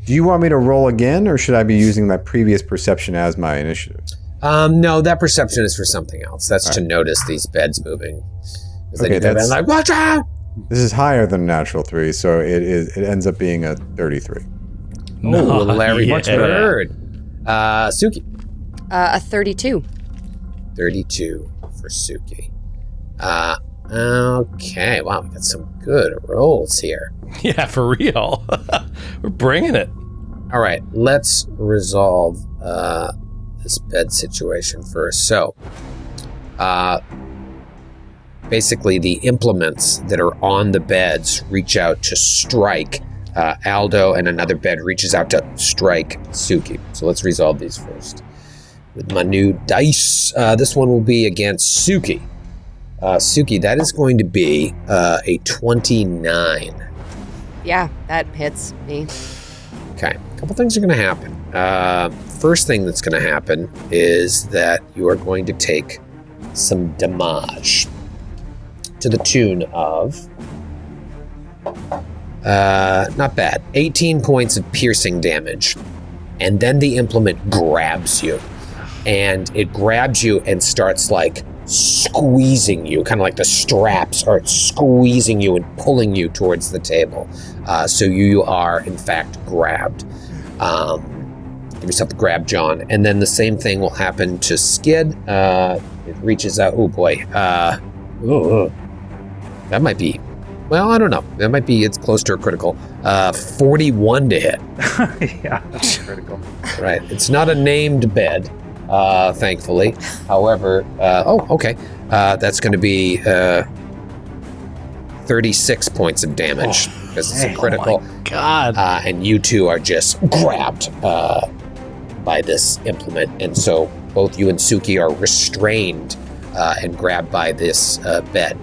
Do you want me to roll again, or should I be using my previous perception as my initiative? No, that perception is for something else. That's to notice these beds moving. Okay, that's like, watch out! This is higher than a natural 3, so it ends up being a 33. Oh, Larry yeah. Bird. Suki. a 32. 32 for Suki. Okay, wow, we got some good rolls here. Yeah, for real. We're bringing it. All right, let's resolve this bed situation first. So, basically, the implements that are on the beds reach out to strike Aldo, and another bed reaches out to strike Suki. So let's resolve these first. With my new dice, this one will be against Suki. Suki, that is going to be a 29. Yeah, that hits me. Okay, a couple things are going to happen. First thing that's going to happen is that you are going to take some damage to the tune of, not bad, 18 points of piercing damage. And then the implement grabs you. And it grabs you and starts like squeezing you, kind of like the straps are squeezing you and pulling you towards the table. So you are, in fact, grabbed. Give yourself a grab, John. And then the same thing will happen to Skid. It reaches out. Oh, boy. That might be, well, I don't know. That might be, it's close to a critical. 41 to hit. Yeah, that's critical. Right. It's not a named bed, thankfully. However, okay. That's going to be 36 points of damage because it's a critical. Oh my God. And you two are just grabbed by this implement. And so both you and Suki are restrained and grabbed by this bed.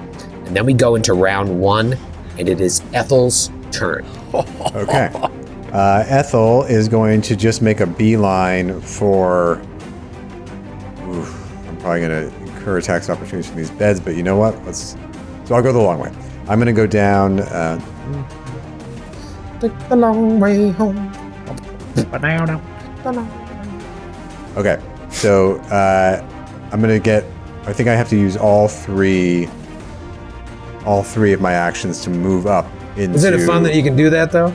And then we go into round 1, and it is Ethel's turn. Okay. Ethel is going to just make a beeline for... I'm probably going to incur attacks opportunities from these beds, but you know what? So I'll go the long way. I'm going to go down... Take the long way home. Okay, so I'm going to get... I think I have to use all three of my actions to move up into... Isn't it fun that you can do that, though?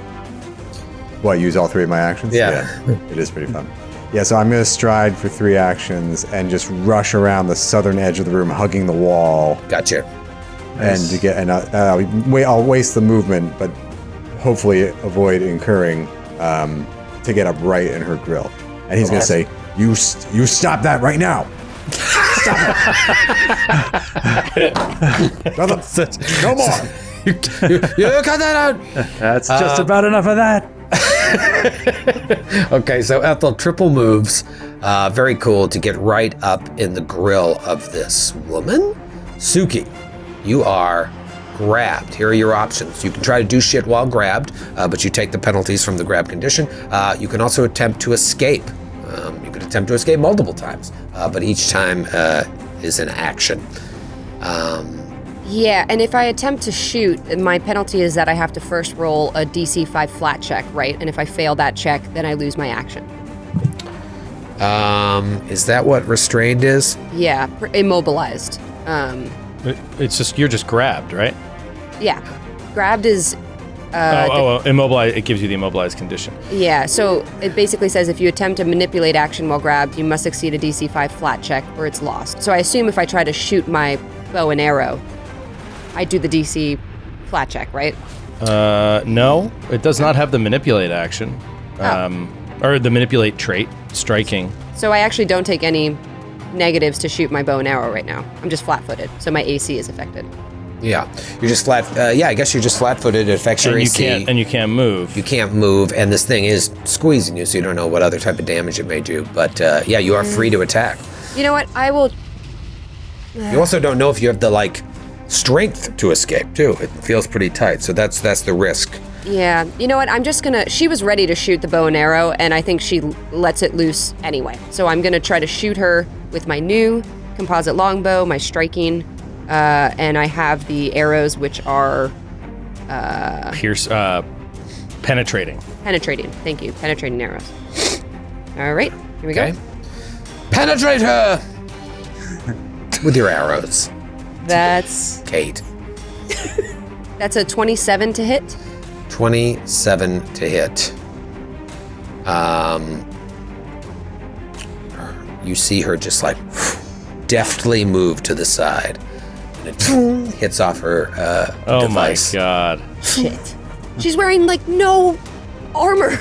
What, use all 3 of my actions? Yeah. It is pretty fun. Yeah, so I'm going to stride for 3 actions and just rush around the southern edge of the room, hugging the wall. Gotcha. Nice. I'll waste the movement, but hopefully avoid incurring to get up right in her grill. And he's going to say, you stop that right now. Stop it. Brother, no more. You cut that out. That's just about enough of that. Okay, so Ethel triple moves. Very cool to get right up in the grill of this woman. Suki, you are grabbed. Here are your options. You can try to do shit while grabbed, but you take the penalties from the grab condition. You can also attempt to escape. You could attempt to escape multiple times, but each time is an action. Yeah, and if I attempt to shoot, my penalty is that I have to first roll a DC 5 flat check, right? And if I fail that check, then I lose my action. Is that what restrained is? Yeah, immobilized. It's just, you're just grabbed, right? Yeah, grabbed is... immobilized. It gives you the immobilized condition. Yeah, so it basically says if you attempt to manipulate action while grabbed, you must succeed a DC 5 flat check or it's lost. So I assume if I try to shoot my bow and arrow, I do the DC flat check, right? No, it does not have the manipulate action. Or the manipulate trait, striking. So I actually don't take any negatives to shoot my bow and arrow right now. I'm just flat-footed, so my AC is affected. Yeah, you're just flat. I guess you're just flat-footed. It affects your AC. And you can't move. You can't move, and this thing is squeezing you, so you don't know what other type of damage it may do. But yeah, you are free to attack. You know what? I will. You also don't know if you have the strength to escape too. It feels pretty tight, so that's the risk. Yeah, you know what? I'm just gonna. She was ready to shoot the bow and arrow, and I think she lets it loose anyway. So I'm gonna try to shoot her with my new composite longbow, my striking. And I have the arrows, which are penetrating. Penetrating. Thank you. Penetrating arrows. All right, here we go. Penetrate her with your arrows. That's Kate. That's a 27 to hit. 27 to hit. You see her just deftly move to the side. It hits off her device. My God. Shit. She's wearing no armor.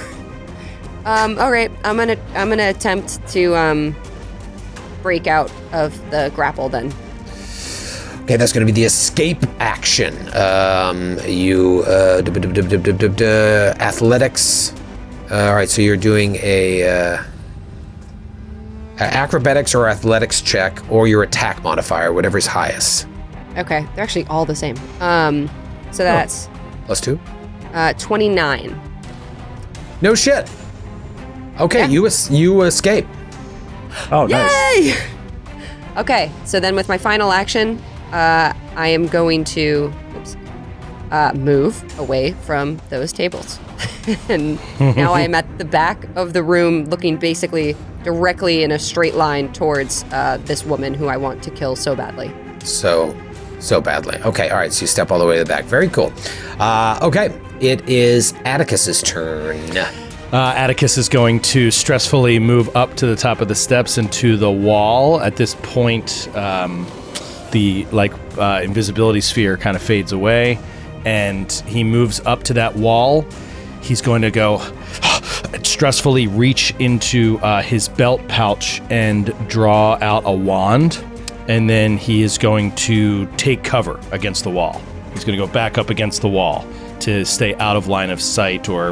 All right, I'm gonna attempt to break out of the grapple then. Okay, that's going to be the escape action. You athletics. All right, so you're doing a acrobatics or athletics check, or your attack modifier, whatever's highest. Okay, they're actually all the same. So that's +2. 29. No shit. Okay, Yeah. you escape. Oh, nice. Yay! Okay, so then with my final action, I am going to move away from those tables. And now I am at the back of the room, looking basically directly in a straight line towards this woman who I want to kill so badly. So badly. Okay, all right, so you step all the way to the back. Very cool. Okay, it is Atticus's turn. Atticus is going to stressfully move up to the top of the steps and to the wall. At this point, the invisibility sphere kind of fades away, and he moves up to that wall. He's going to go stressfully reach into his belt pouch and draw out a wand, and then he is going to take cover against the wall. He's going to go back up against the wall to stay out of line of sight, or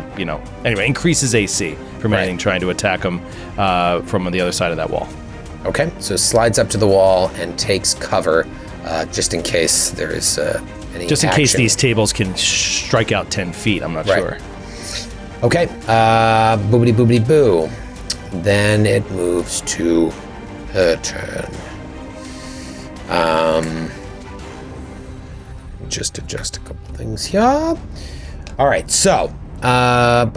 anyway, increases AC from anything trying to attack him from the other side of that wall. Okay, so slides up to the wall and takes cover, just in case there is any Just in case action. these tables can strike out 10 feet, I'm not sure. Okay, boobity boobity boo. Then it moves to her turn. Just adjust a couple things here. All right, so let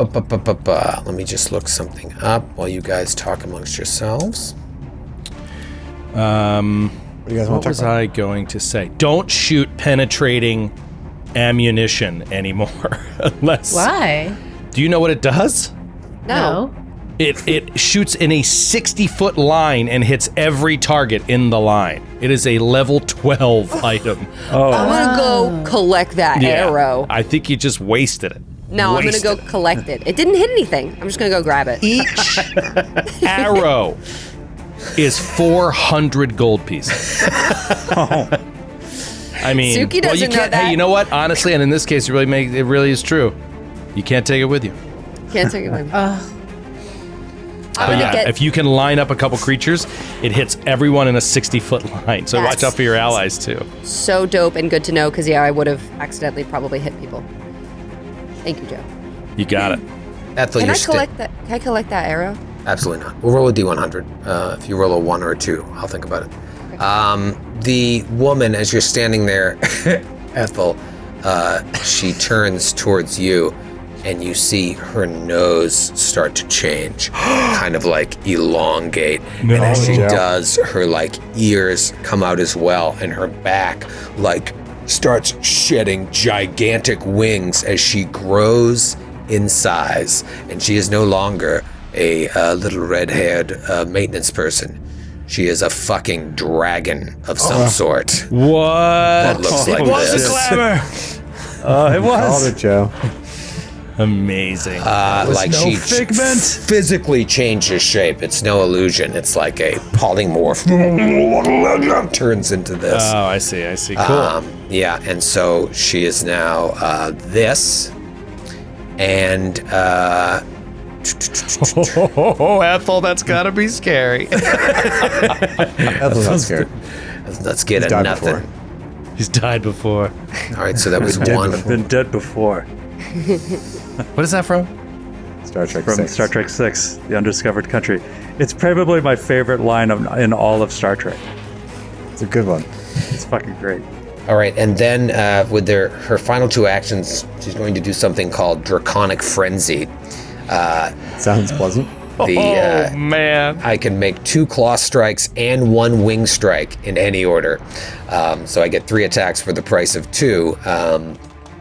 me just look something up while you guys talk amongst yourselves. What do you guys want What to was talk about? I going to say? Don't shoot penetrating ammunition anymore. Unless. Why? Do you know what it does? No. It shoots in a 60-foot line and hits every target in the line. It is a level 12 item. I'm gonna go collect that arrow. I think you just wasted it. No, I'm gonna go collect it. It didn't hit anything. I'm just gonna go grab it. Each arrow is 400 gold pieces. I mean, Suki you doesn't know can't. that. Hey, you know what? Honestly, and in this case, it really is true. You can't take it with you. Can't take it with me. I'm But gonna yeah, get if you can line up a couple creatures, it hits everyone in a 60-foot line. So watch That's- out for your allies too. so dope and good to know because I would have accidentally probably hit people. Thank you, Joe. You got it. Ethel, Can you're I collect that? Can I collect that arrow? Absolutely not. We'll roll a D100. If you roll a 1 or a 2, I'll think about it. The woman, as you're standing there, Ethel, she turns towards you, and you see her nose start to change, kind of like elongate. And as she Joe. does, her like ears come out as well, and her back like starts shedding gigantic wings as she grows in size, and she is no longer a little red-haired maintenance person. She is a fucking dragon of some sort. What? That looks like this. It Called was. it, Joe. Amazing. Like no she figment. physically changes shape. It's no illusion. It's like a polymorph. Turns into this. Oh, I see. Cool. Yeah, and so she is now this, and Oh, Ethel, that's gotta be scary. Ethel's not scared. let's get He's a died nothing. before. He's died before. All right, so that was dead one. before. Been dead before. What is that from? Star Trek From 6. Star Trek 6, The Undiscovered Country. It's probably my favorite line in all of Star Trek. It's a good one. It's fucking great. All right, and then with her final 2 actions, she's going to do something called Draconic Frenzy. Sounds pleasant. The Man. I can make 2 claw strikes and 1 wing strike in any order. So I get 3 attacks for the price of 2.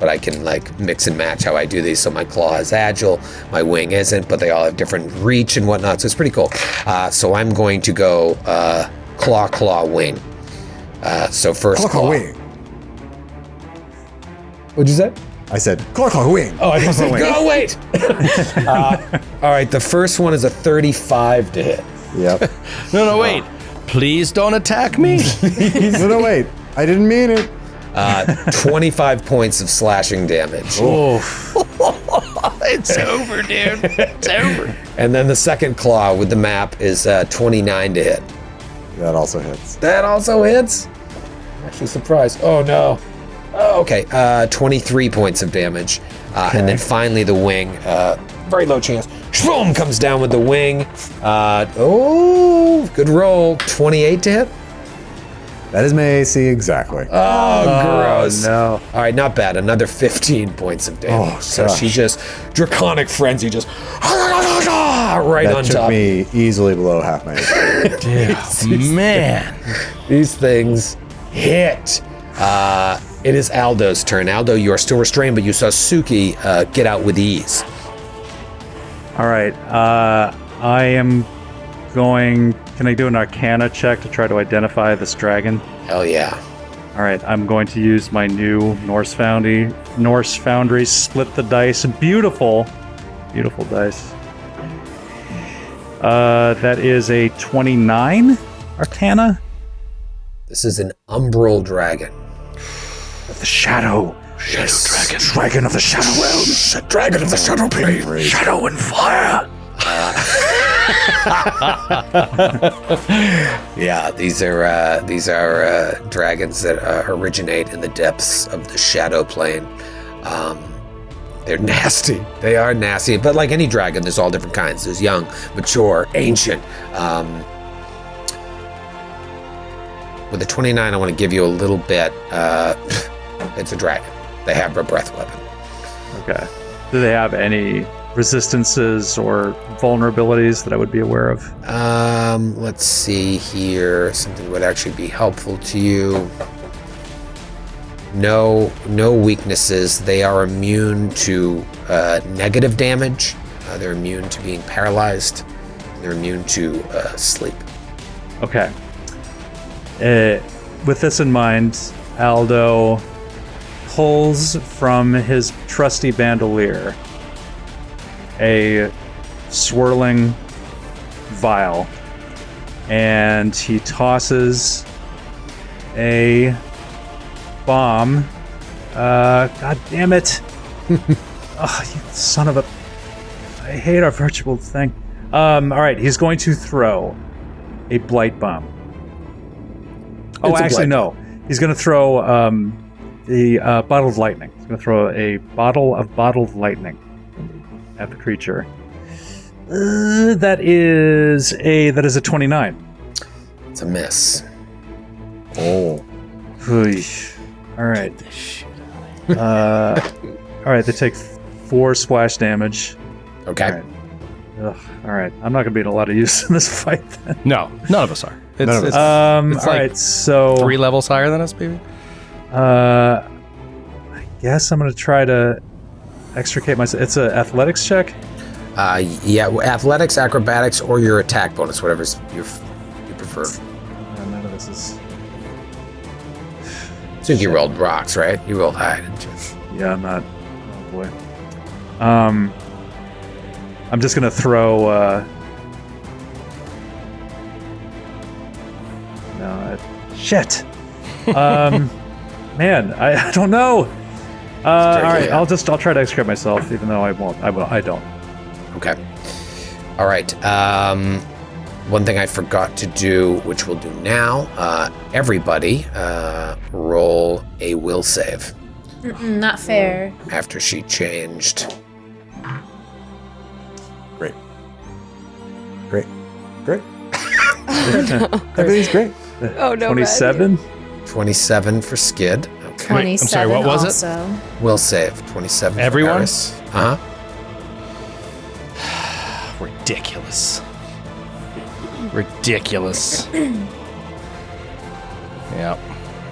But I can like mix and match how I do these. So my claw is agile, my wing isn't, but they all have different reach and whatnot. So it's pretty cool. So I'm going to go claw, wing. So first claw. Wing. What'd you say? I said, claw, wing. Oh, I didn't say go, wait! All right, the first one is a 35 to hit. Yep. No, wait. Please don't attack me. No, wait. I didn't mean it. 25 points of slashing damage. It's over, dude. It's over. And then the second claw with the map is 29 to hit. That also hits. That also hits? I'm actually surprised. Oh, no. Oh, okay, 23 points of damage. And then finally the wing, very low chance. Boom, comes down with the wing. Good roll. 28 to hit? That is my AC exactly. Oh, gross. No. All right, not bad. Another 15 points of damage. Oh, So gosh. she just, Draconic Frenzy, just right That on took top. me easily below half my AC. Man. These things hit. It is Aldo's turn. Aldo, you are still restrained, but you saw Suki get out with ease. All right. I am going. Can I do an Arcana check to try to identify this dragon? Hell yeah. All right. I'm going to use my new Norse Foundry. Split the dice. Beautiful dice. That is a 29 Arcana. This is an umbral dragon. the shadow. Yes. Dragon of the shadow realms. Dragon of the shadow plane. Shadow and fire. Yeah, these are dragons that originate in the depths of the shadow plane. They're nasty. They are nasty, but like any dragon, there's all different kinds. There's young, mature, ancient. With the 29, I want to give you a little bit. It's a dragon. They have a breath weapon. Okay. Do they have any resistances or vulnerabilities that I would be aware of? Let's see here. Something would actually be helpful to you. No weaknesses. They are immune to negative damage. They're immune to being paralyzed. They're immune to sleep. Okay. With this in mind, Aldo pulls from his trusty bandolier a swirling vial, and he tosses a bomb. God damn it. Oh, you son of a... I hate our virtual thing. All right, he's going to throw a blight bomb. Oh, It's a actually, blight no. He's going to throw the bottle of lightning. He's going to throw a bottle of lightning at the creature. That is a 29. It's a miss. Oh. All right. All right, they take 4 splash damage. Okay. All right. All right. I'm not going to be in a lot of use in this fight then. No, none of us are. It's, None of us. it's All like right, so 3 levels higher than us, baby. I guess I'm going to try to extricate myself. It's an athletics check? Yeah, athletics, acrobatics, or your attack bonus, whatever you prefer. None of this is... So you rolled rocks, right? You rolled high, didn't you? Yeah, I'm not... Oh, boy. I'm just going to throw... Shit! Man, I don't know! All right, I'll try to extricate myself, even though I won't. I don't. Okay. All right. One thing I forgot to do, which we'll do now. Everybody, roll a will save. Not fair. After she changed. Great. Everything's great. Oh no. 27? 27 for Skid. Okay. 27 I'm sorry, what was it? also. Will save. 27 Everyone? for Eris. Uh-huh. Ridiculous.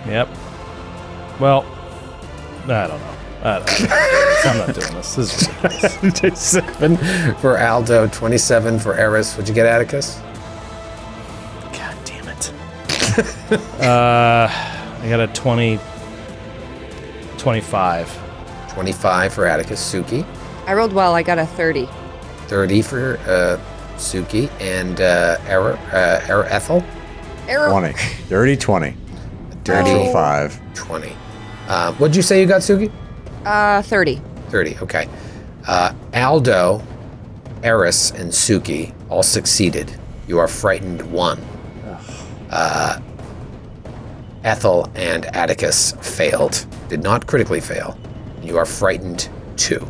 Yep. Well, I don't know. I'm not doing this. This is ridiculous. 27 for Aldo, 27 for Eris. What'd you get, Atticus? God damn it. I got a 25. 25 for Atticus. Suki. I rolled well. I got a 30. 30 for Suki. And Ethel? Error. 20. Dirty 20. Dirty Natural 5. 20. What'd you say you got, Suki? 30. 30, okay. Aldo, Eris, and Suki all succeeded. You are frightened 1. Ethel and Atticus failed. Did not critically fail. You are frightened 2.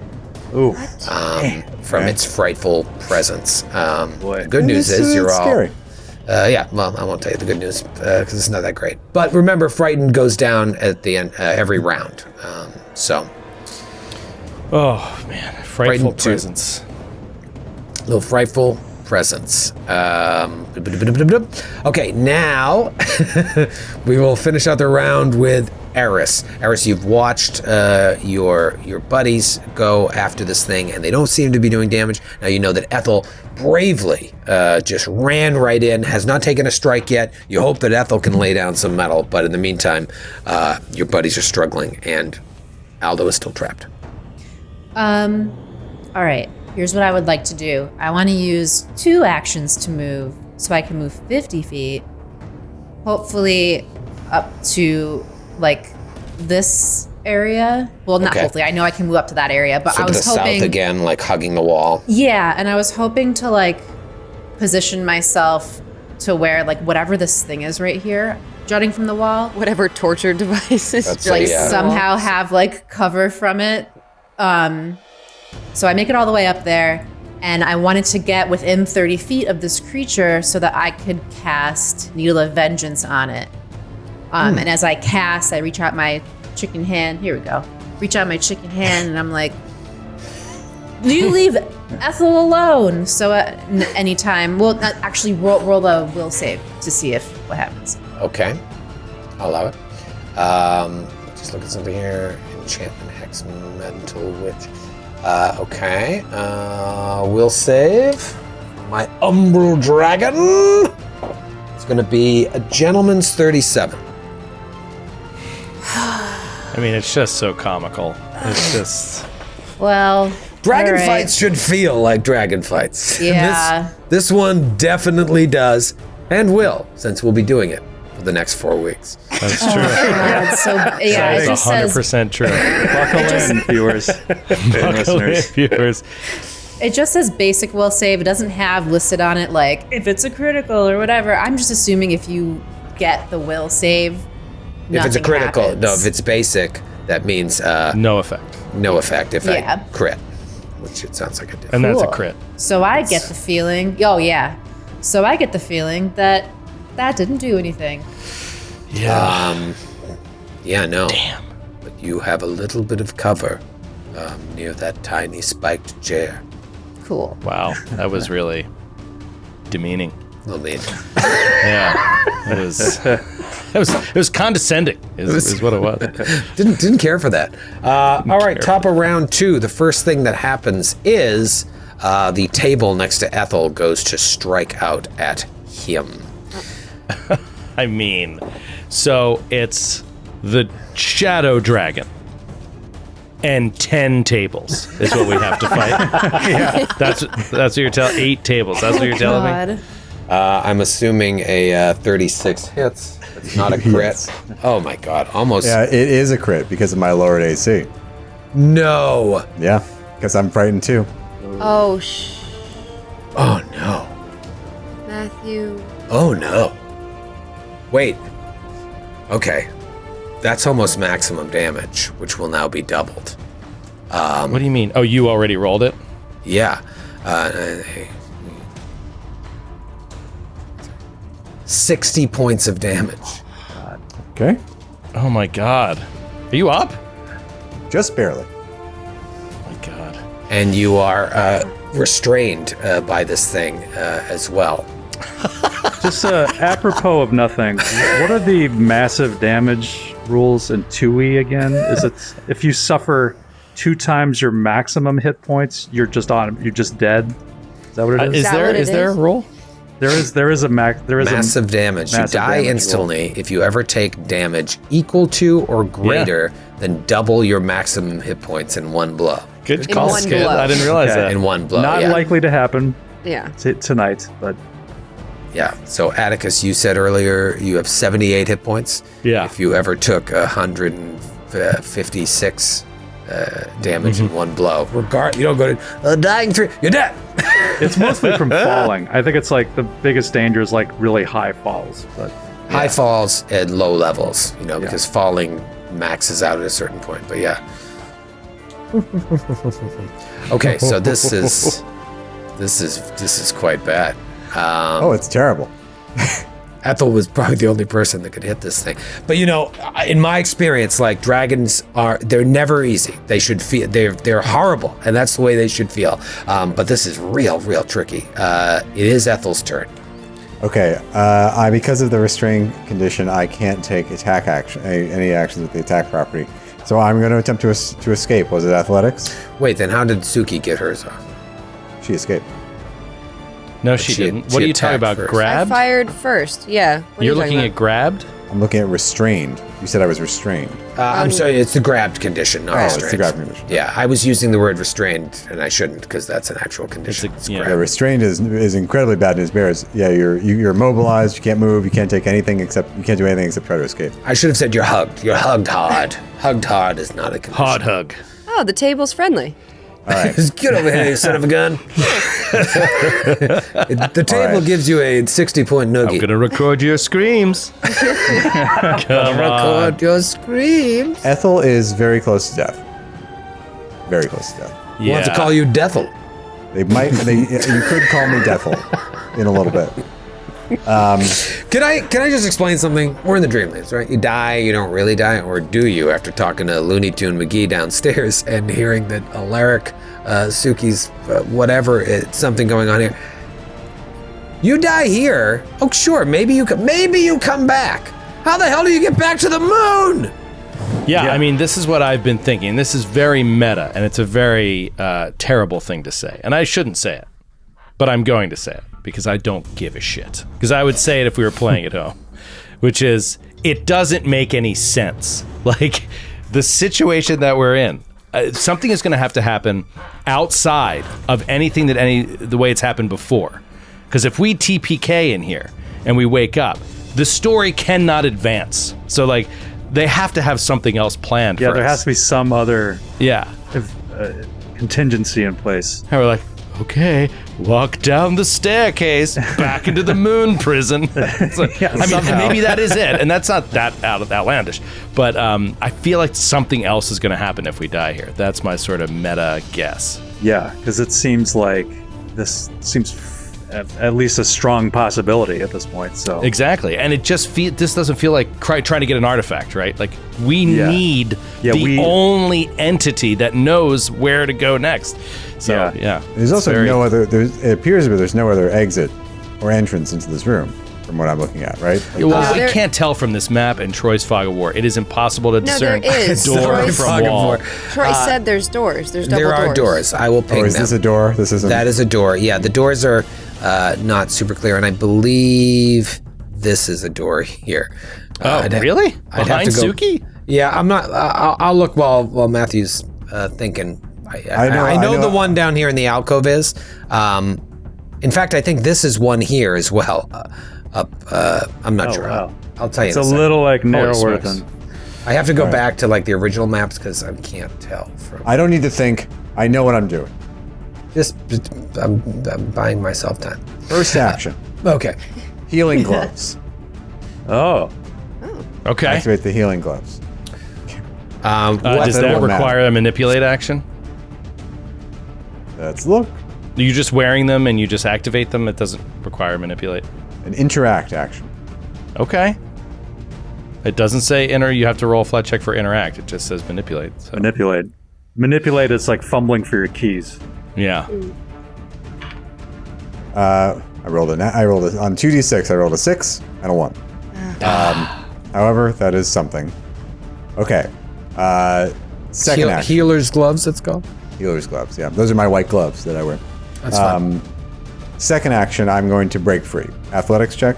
Ooh. From its frightful presence. Boy. The good news is you're all... scary. Yeah, well, I won't tell you the good news because it's not that great. But remember, frightened goes down at the end every round. So... Oh, man. Frightful Frightened too. presence. Little frightful presence. Okay, now we will finish out the round with Eris. Eris, you've watched your buddies go after this thing, and they don't seem to be doing damage. Now you know that Ethel bravely just ran right in, has not taken a strike yet. You hope that Ethel can lay down some metal, but in the meantime, your buddies are struggling, and Aldo is still trapped. All right. Here's what I would like to do. I want to use 2 actions to move, so I can move 50 feet. Hopefully up to, like, this area. Well, not Okay. hopefully. I know I can move up to that area, but So I to the was hoping. south again, like hugging the wall. Yeah, and I was hoping to like position myself to where like whatever this thing is right here, jutting from the wall, Whatever torture device is That's like yeah. somehow have like cover from it. So I make it all the way up there, and I wanted to get within 30 feet of this creature so that I could cast Needle of Vengeance on it. And as I cast, I reach out my chicken hand. Here we go. Reach out my chicken hand, and I'm like, you leave Ethel alone. So anytime, well, actually roll a will save to see if what happens. Okay, I'll allow it. Just look at something here. Enchantment, Hex, Mental Witch. Okay, will save. My Umbral Dragon. It's going to be a Gentleman's 37. I mean, it's just so comical. It's just. Well, Dragon all right. fights should feel like dragon fights. Yeah. This one definitely does, and will, since we'll be doing it for the next 4 weeks. That's true. God, so yeah, That it is just says 100% true. Buckle in, viewers and listeners. Viewers. it just says basic will save. It doesn't have listed on it like if it's a critical or whatever. I'm just assuming if you get the will save, If it's a nothing critical, happens. no, if it's basic, that means No effect. no effect if Yeah. I crit, which it sounds like I did. And that's a Cool. crit. So I get the feeling. Oh yeah. So I get the feeling that didn't do anything. Yeah. Yeah, no. Damn. But you have a little bit of cover near that tiny spiked chair. Cool. Wow. That was really demeaning. I mean, Yeah. It was condescending, is what it was. didn't care for that. All right, top of round 2. The first thing that happens is the table next to Ethel goes to strike out at him. I mean, so it's the Shadow Dragon and 10 tables is what we have to fight. Yeah. That's what you're telling. 8 tables. That's what you're telling me. I'm assuming a 36 hits. It's not a crit. Yes. Oh my god, almost. Yeah, it is a crit because of my lowered AC. No. Yeah, because I'm frightened too. Oh, Oh no. Matthew. Oh no. Wait. Okay. That's almost maximum damage, which will now be doubled. What do you mean? Oh, you already rolled it? Yeah. 60 points of damage. Okay, Oh my god. Are you up? just barely. Oh my god. And you are restrained by this thing as well. Just apropos of nothing, what are the massive damage rules in 2e again? Is it if you suffer 2 times your maximum hit points, you're just dead? Is that what it is? Is that there what it is there a is? roll? There is a Massive damage. You massive die damage instantly if you ever take damage equal to or greater than double your maximum hit points in one blow. Good In call, one Skid. blow. I didn't realize Okay. that. In one blow. not yeah. likely to happen Yeah. tonight, but Yeah. So Atticus, you said earlier you have 78 hit points. Yeah. If you ever took 156 damage in one blow, you don't go to dying 3. You're dead. it's mostly from falling. I think it's like the biggest danger is like really high falls, but High falls at low levels, because falling maxes out at a certain point. But yeah. Okay, so this is quite bad. Oh, it's terrible. Ethel was probably the only person that could hit this thing. But in my experience, like dragons they're never easy. They should feel they're horrible, and that's the way they should feel. But this is real tricky. It is Ethel's turn. Okay, because of the restrained condition, I can't take attack action, any actions with the attack property. So I'm going to attempt to escape. Was it athletics? Wait, then how did Suki get hers off? She escaped. No, she she- didn't. she What are you talking attacked about? first. I Grabbed? fired first. Yeah. What are You're you talking looking at about? grabbed? I'm looking at restrained. You said I was restrained. I'm sorry, it's the grabbed condition, not restrained. It's the grabbed condition. Yeah, I was using the word restrained, and I shouldn't because that's an actual condition. It's Yeah, restrained is incredibly bad news bears. Yeah, you're immobilized. You can't move. You can't take anything except you can't do anything except try to escape. I should have said you're hugged. You're hugged hard. Hugged hard is not a condition. Hard hug. Oh, the table's friendly. All right. Get over here, you son of a gun. The table gives you a 60-point noogie. I'm gonna record your screams. Record your screams. Ethel is very close to death. Very close to death. We'll have to call you Deathel. You could call me Deathel in a little bit. Can I just explain something? We're in the Dreamlands, right? You die, you don't really die, or do you? After talking to Looney Tune McGee downstairs and hearing that Alaric, Suki's, whatever, it's something going on here. You die here. Oh, sure. Maybe you come back. How the hell do you get back to the moon? Yeah, I mean, this is what I've been thinking. This is very meta, and it's a very terrible thing to say. And I shouldn't say it, but I'm going to say it because I don't give a shit. Because I would say it if we were playing at home, which is, it doesn't make any sense. Like, the situation that we're in, something is going to have to happen outside of anything the way it's happened before. Because if we TPK in here and we wake up, the story cannot advance. So, like, they have to have something else planned for us. Yeah, there has to be some other Yeah. contingency in place. And we're like, okay, walk down the staircase back into the moon prison. It's like, I mean, somehow. maybe that is it. And that's not that outlandish. But I feel like something else is going to happen if we die here. That's my sort of meta guess. Yeah, because it seems like this seems at least a strong possibility at this point. So Exactly. And it just this doesn't feel like trying to get an artifact, right? Like, we need the only entity that knows where to go next. So, yeah. There's also no other. It appears that there's no other exit or entrance into this room, from what I'm looking at, right? Like, Well, we can't tell from this map and Troy's Fog of War. It is impossible to discern there is. door Troy's from Fog of wall. War. Troy said there's doors. There's double There are doors. I will ping is them. this a door? This isn't. That is a door. Yeah, the doors are not super clear, and I believe this is a door here. Oh, really? I'd Behind have to go, Suki? Yeah, I'm not. I'll look while Matthew's thinking. I know the one down here in the alcove is. In fact, I think this is one here as well. I'm not sure. Wow. I'll tell you. it's in a second. little like narrower smokes. than. I have to go back to like the original maps because I can't tell from. I don't need to think. I know what I'm doing. Just I'm buying myself time. First action. Okay. Healing gloves. Oh, Okay. Activate the healing gloves. Does that won't require a manipulate action? Let's look. Are you just wearing them and you just activate them? It doesn't require manipulate. An interact action. Okay. It doesn't say you have to roll a flat check for interact. It just says manipulate. So. manipulate. Manipulate is like fumbling for your keys. Yeah. I rolled on 2d6. I rolled a 6 and a 1. However, that is something. Okay. Second action. Healer's gloves. It's called. Healer's gloves. Yeah, those are my white gloves that I wear. That's fine. Second action, I'm going to break free. Athletics check.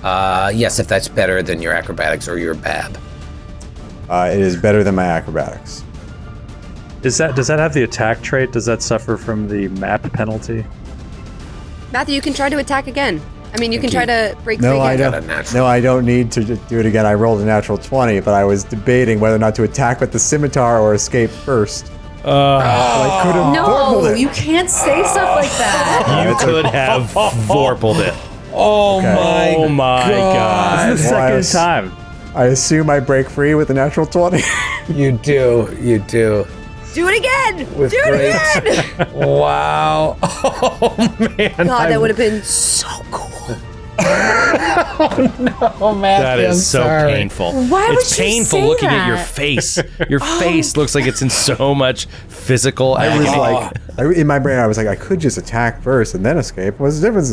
Yes, if that's better than your acrobatics or your BAB. It is better than my acrobatics. Does that have the attack trait? Does that suffer from the map penalty? Matthew, you can try to attack again. I mean, you can try to break free No, I again. got a don't. natural. No, I don't need to do it again. I rolled a natural 20, but I was debating whether or not to attack with the scimitar or escape first. I could have vorpaled No, it. you can't say stuff like that. You could have vorpaled it. Oh Okay. Oh my god. This is the Well, second time. I assume I break free with a natural 20. You do. You do. Do it again! With Do great- it again! Wow. Oh man. God, that would have been so cool. Oh man. That is so painful. Why would it's you painful say looking at your that? face. Your face looks like it's in so much physical I was agony. in my brain, I was like, I could just attack first and then escape. What's the difference?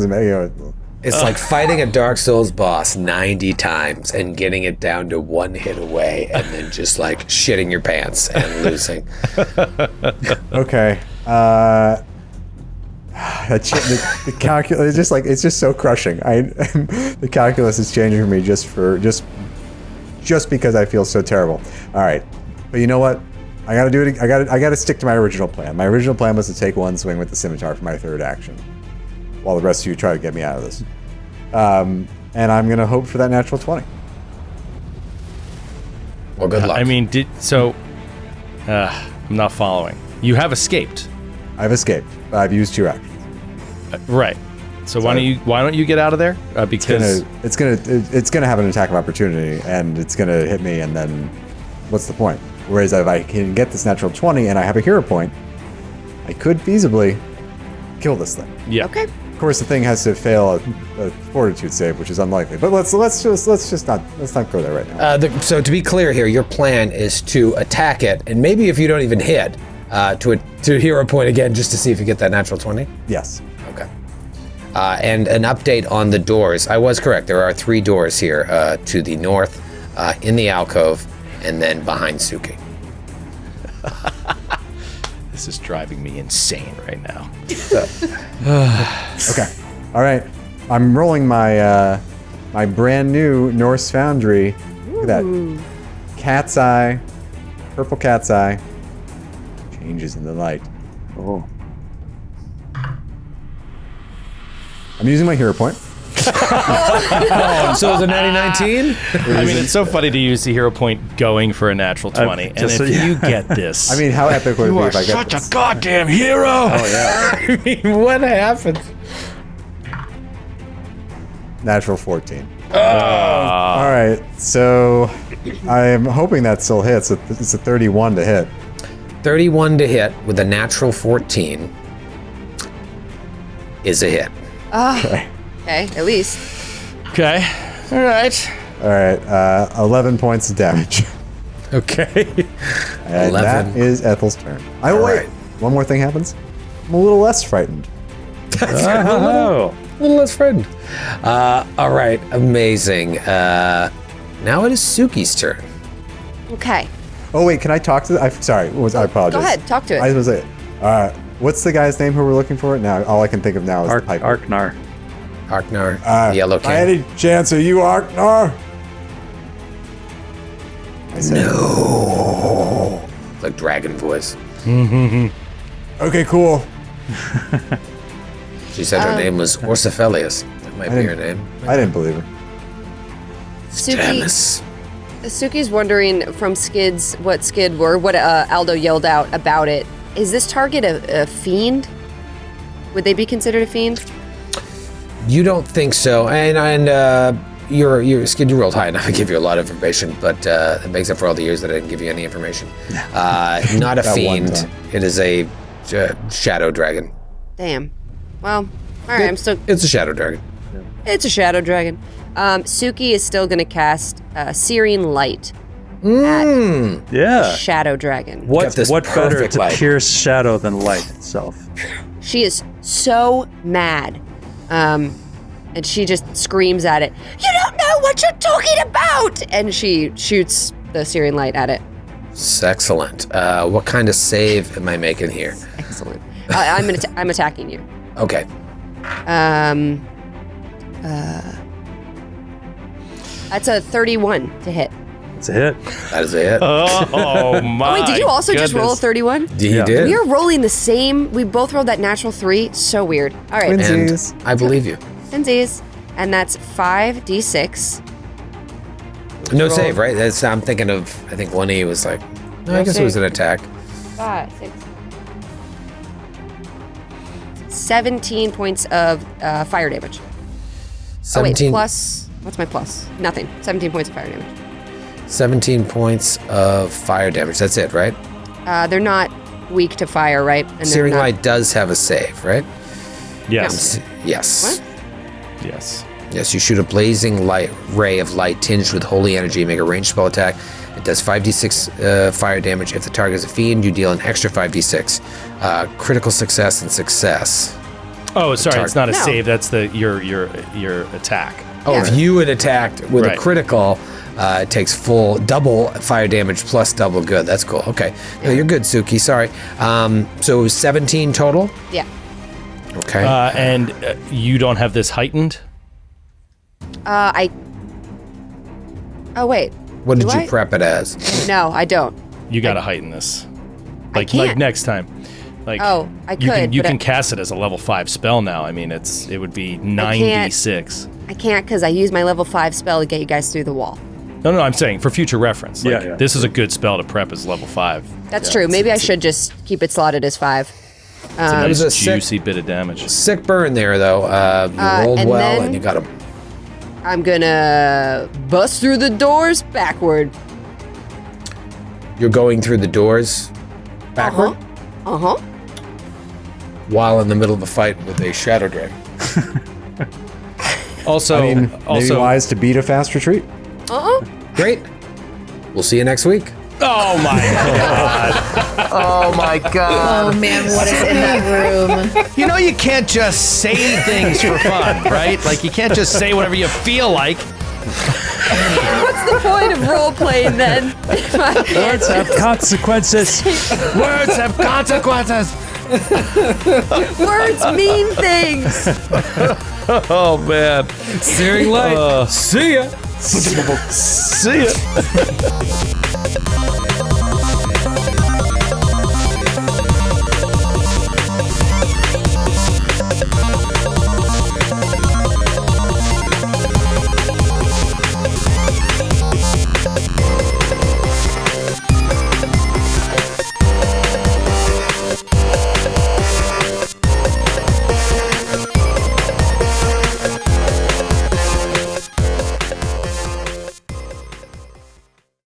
It's like fighting a Dark Souls boss 90 times and getting it down to one hit away and then just like shitting your pants and losing. Okay. The calculus is just like it's just so crushing. The calculus is changing for me just just because I feel so terrible. All right, but you know what? I gotta do it. I gotta stick to my original plan. My original plan was to take one swing with the scimitar for my third action, while the rest of you try to get me out of this. And I'm gonna hope for that natural 20. Well, good luck. I mean, I'm not following. You have escaped. I've escaped. I've used 2 actions. Right. So why don't you get out of there? Because It's gonna have an attack of opportunity, and it's gonna hit me, and then what's the point? Whereas if I can get this natural 20 and I have a hero point, I could feasibly kill this thing. yeah. Okay. Of course, the thing has to fail a fortitude save, which is unlikely. But let's not go there right now. So to be clear here, your plan is to attack it, and maybe if you don't even hit, to hero point again, just to see if you get that natural 20. Yes. Okay. And an update on the doors. I was correct. There are 3 doors here to the north, in the alcove, and then behind Suki. This is driving me insane right now. Okay. All right. I'm rolling my my brand new Norse Foundry. Look at that. Cat's eye. Purple cat's eye. Changes in the light. Oh. I'm using my hero point. So is it natty 19? I mean, it's so funny to use the hero point going for a natural 20. And just- if you get this... I mean, how epic would it be if I get this? goddamn hero! Oh, yeah. I mean, what happened? Natural 14. All right. So I'm hoping that still hits. It's a 31 to hit. 31 to hit with a natural 14 is a hit. Okay. Okay, at least. Okay. All right. All right. 11 points of damage. Okay. And 11. that is Ethel's turn. Wait. right. One more thing happens. I'm a little less frightened. Oh. A little less frightened. All right, amazing. Now it is Suki's turn. Okay. Oh wait, can I talk to? I apologize. Go ahead, talk to it. I was gonna say, what's the guy's name who we're looking for? Now, all I can think of now is the pipe. Arknar. Arknar, the Yellow King. By any chance, are you Arknar? I said, No. Like dragon voice. Okay, cool. She said her name was Orsophelius. That might be her name. I didn't believe her. Stamas. Suki's wondering from Skids what Aldo yelled out about it. Is this target a fiend? Would they be considered a fiend? You don't think so, and your Skid, you rolled high enough to give you a lot of information, but it makes up for all the years that I didn't give you any information. Not a That one fiend. time. It is a shadow dragon. Damn. Well, all right. It's a shadow dragon. It's a shadow dragon. Suki is still going to cast Searing Light at Yeah. Shadow Dragon. Got this What better perfect to light. pierce shadow than light itself? She is so mad. And she just screams at it, "You don't know what you're talking about!" And she shoots the Searing Light at it. Excellent. What kind of save am I making here? Excellent. I'm attacking you. Okay. That's a 31 to hit. It's a hit. That is a hit. Oh, my Oh, wait, did you also just roll a 31? He Yeah. did. We are rolling the same. We both rolled that natural 3. So weird. All right. Twinsies. And I believe you. Twinsies. And that's 5d6. No save, right? I'm thinking of, I think 1E was like, no, I No guess it was save. an attack. 5, 6. 17 points of fire damage. 17, Oh, wait, plus. What's my plus? Nothing. 17 points of fire damage. 17 points of fire damage. That's it, right? They're not weak to fire, right? And they're Searing not- Light does have a save, right? Yes. Yes. What? Yes. Yes, you shoot a blazing light ray of light tinged with holy energy, make a ranged spell attack. It does 5d6 fire damage. If the target is a fiend, you deal an extra 5d6. Critical success and success. Oh, sorry. It's not a No. save. That's your attack. Oh, Yeah. if you had attacked with a Right. critical, it takes full double fire damage plus double good. That's cool. Okay. No, you're good, Suki. Sorry. So it was 17 total? Yeah. Okay. And you don't have this heightened? Oh, wait. What did Do you I? prep it as? No, I don't. You got to heighten this. Like can't. next time. Like Oh, I you could, you but can I- cast it as a level 5 spell now. I mean, it would be 96. I can't because I use my level 5 spell to get you guys through the wall. No, I'm saying for future reference. Like, Yeah. This is a good spell to prep as level 5. That's true. Maybe I should just keep it slotted as 5. That was a Juicy bit of damage. sick burn there, though. You rolled and well, then- and you got a. I'm gonna bust through the doors backward. You're going through the doors backward Uh-huh. while in the middle of a fight with a shadow dragon. Also, I mean, maybe wise to beat a fast retreat. Great. We'll see you next week. oh my god. Oh my god. Oh man, what is in that room? You know you can't just say things for fun, right? Like you can't just say whatever you feel like. What's the point of role playing then? Words have consequences. Words have consequences. Words mean things. Oh man. Searing light. See ya. See ya.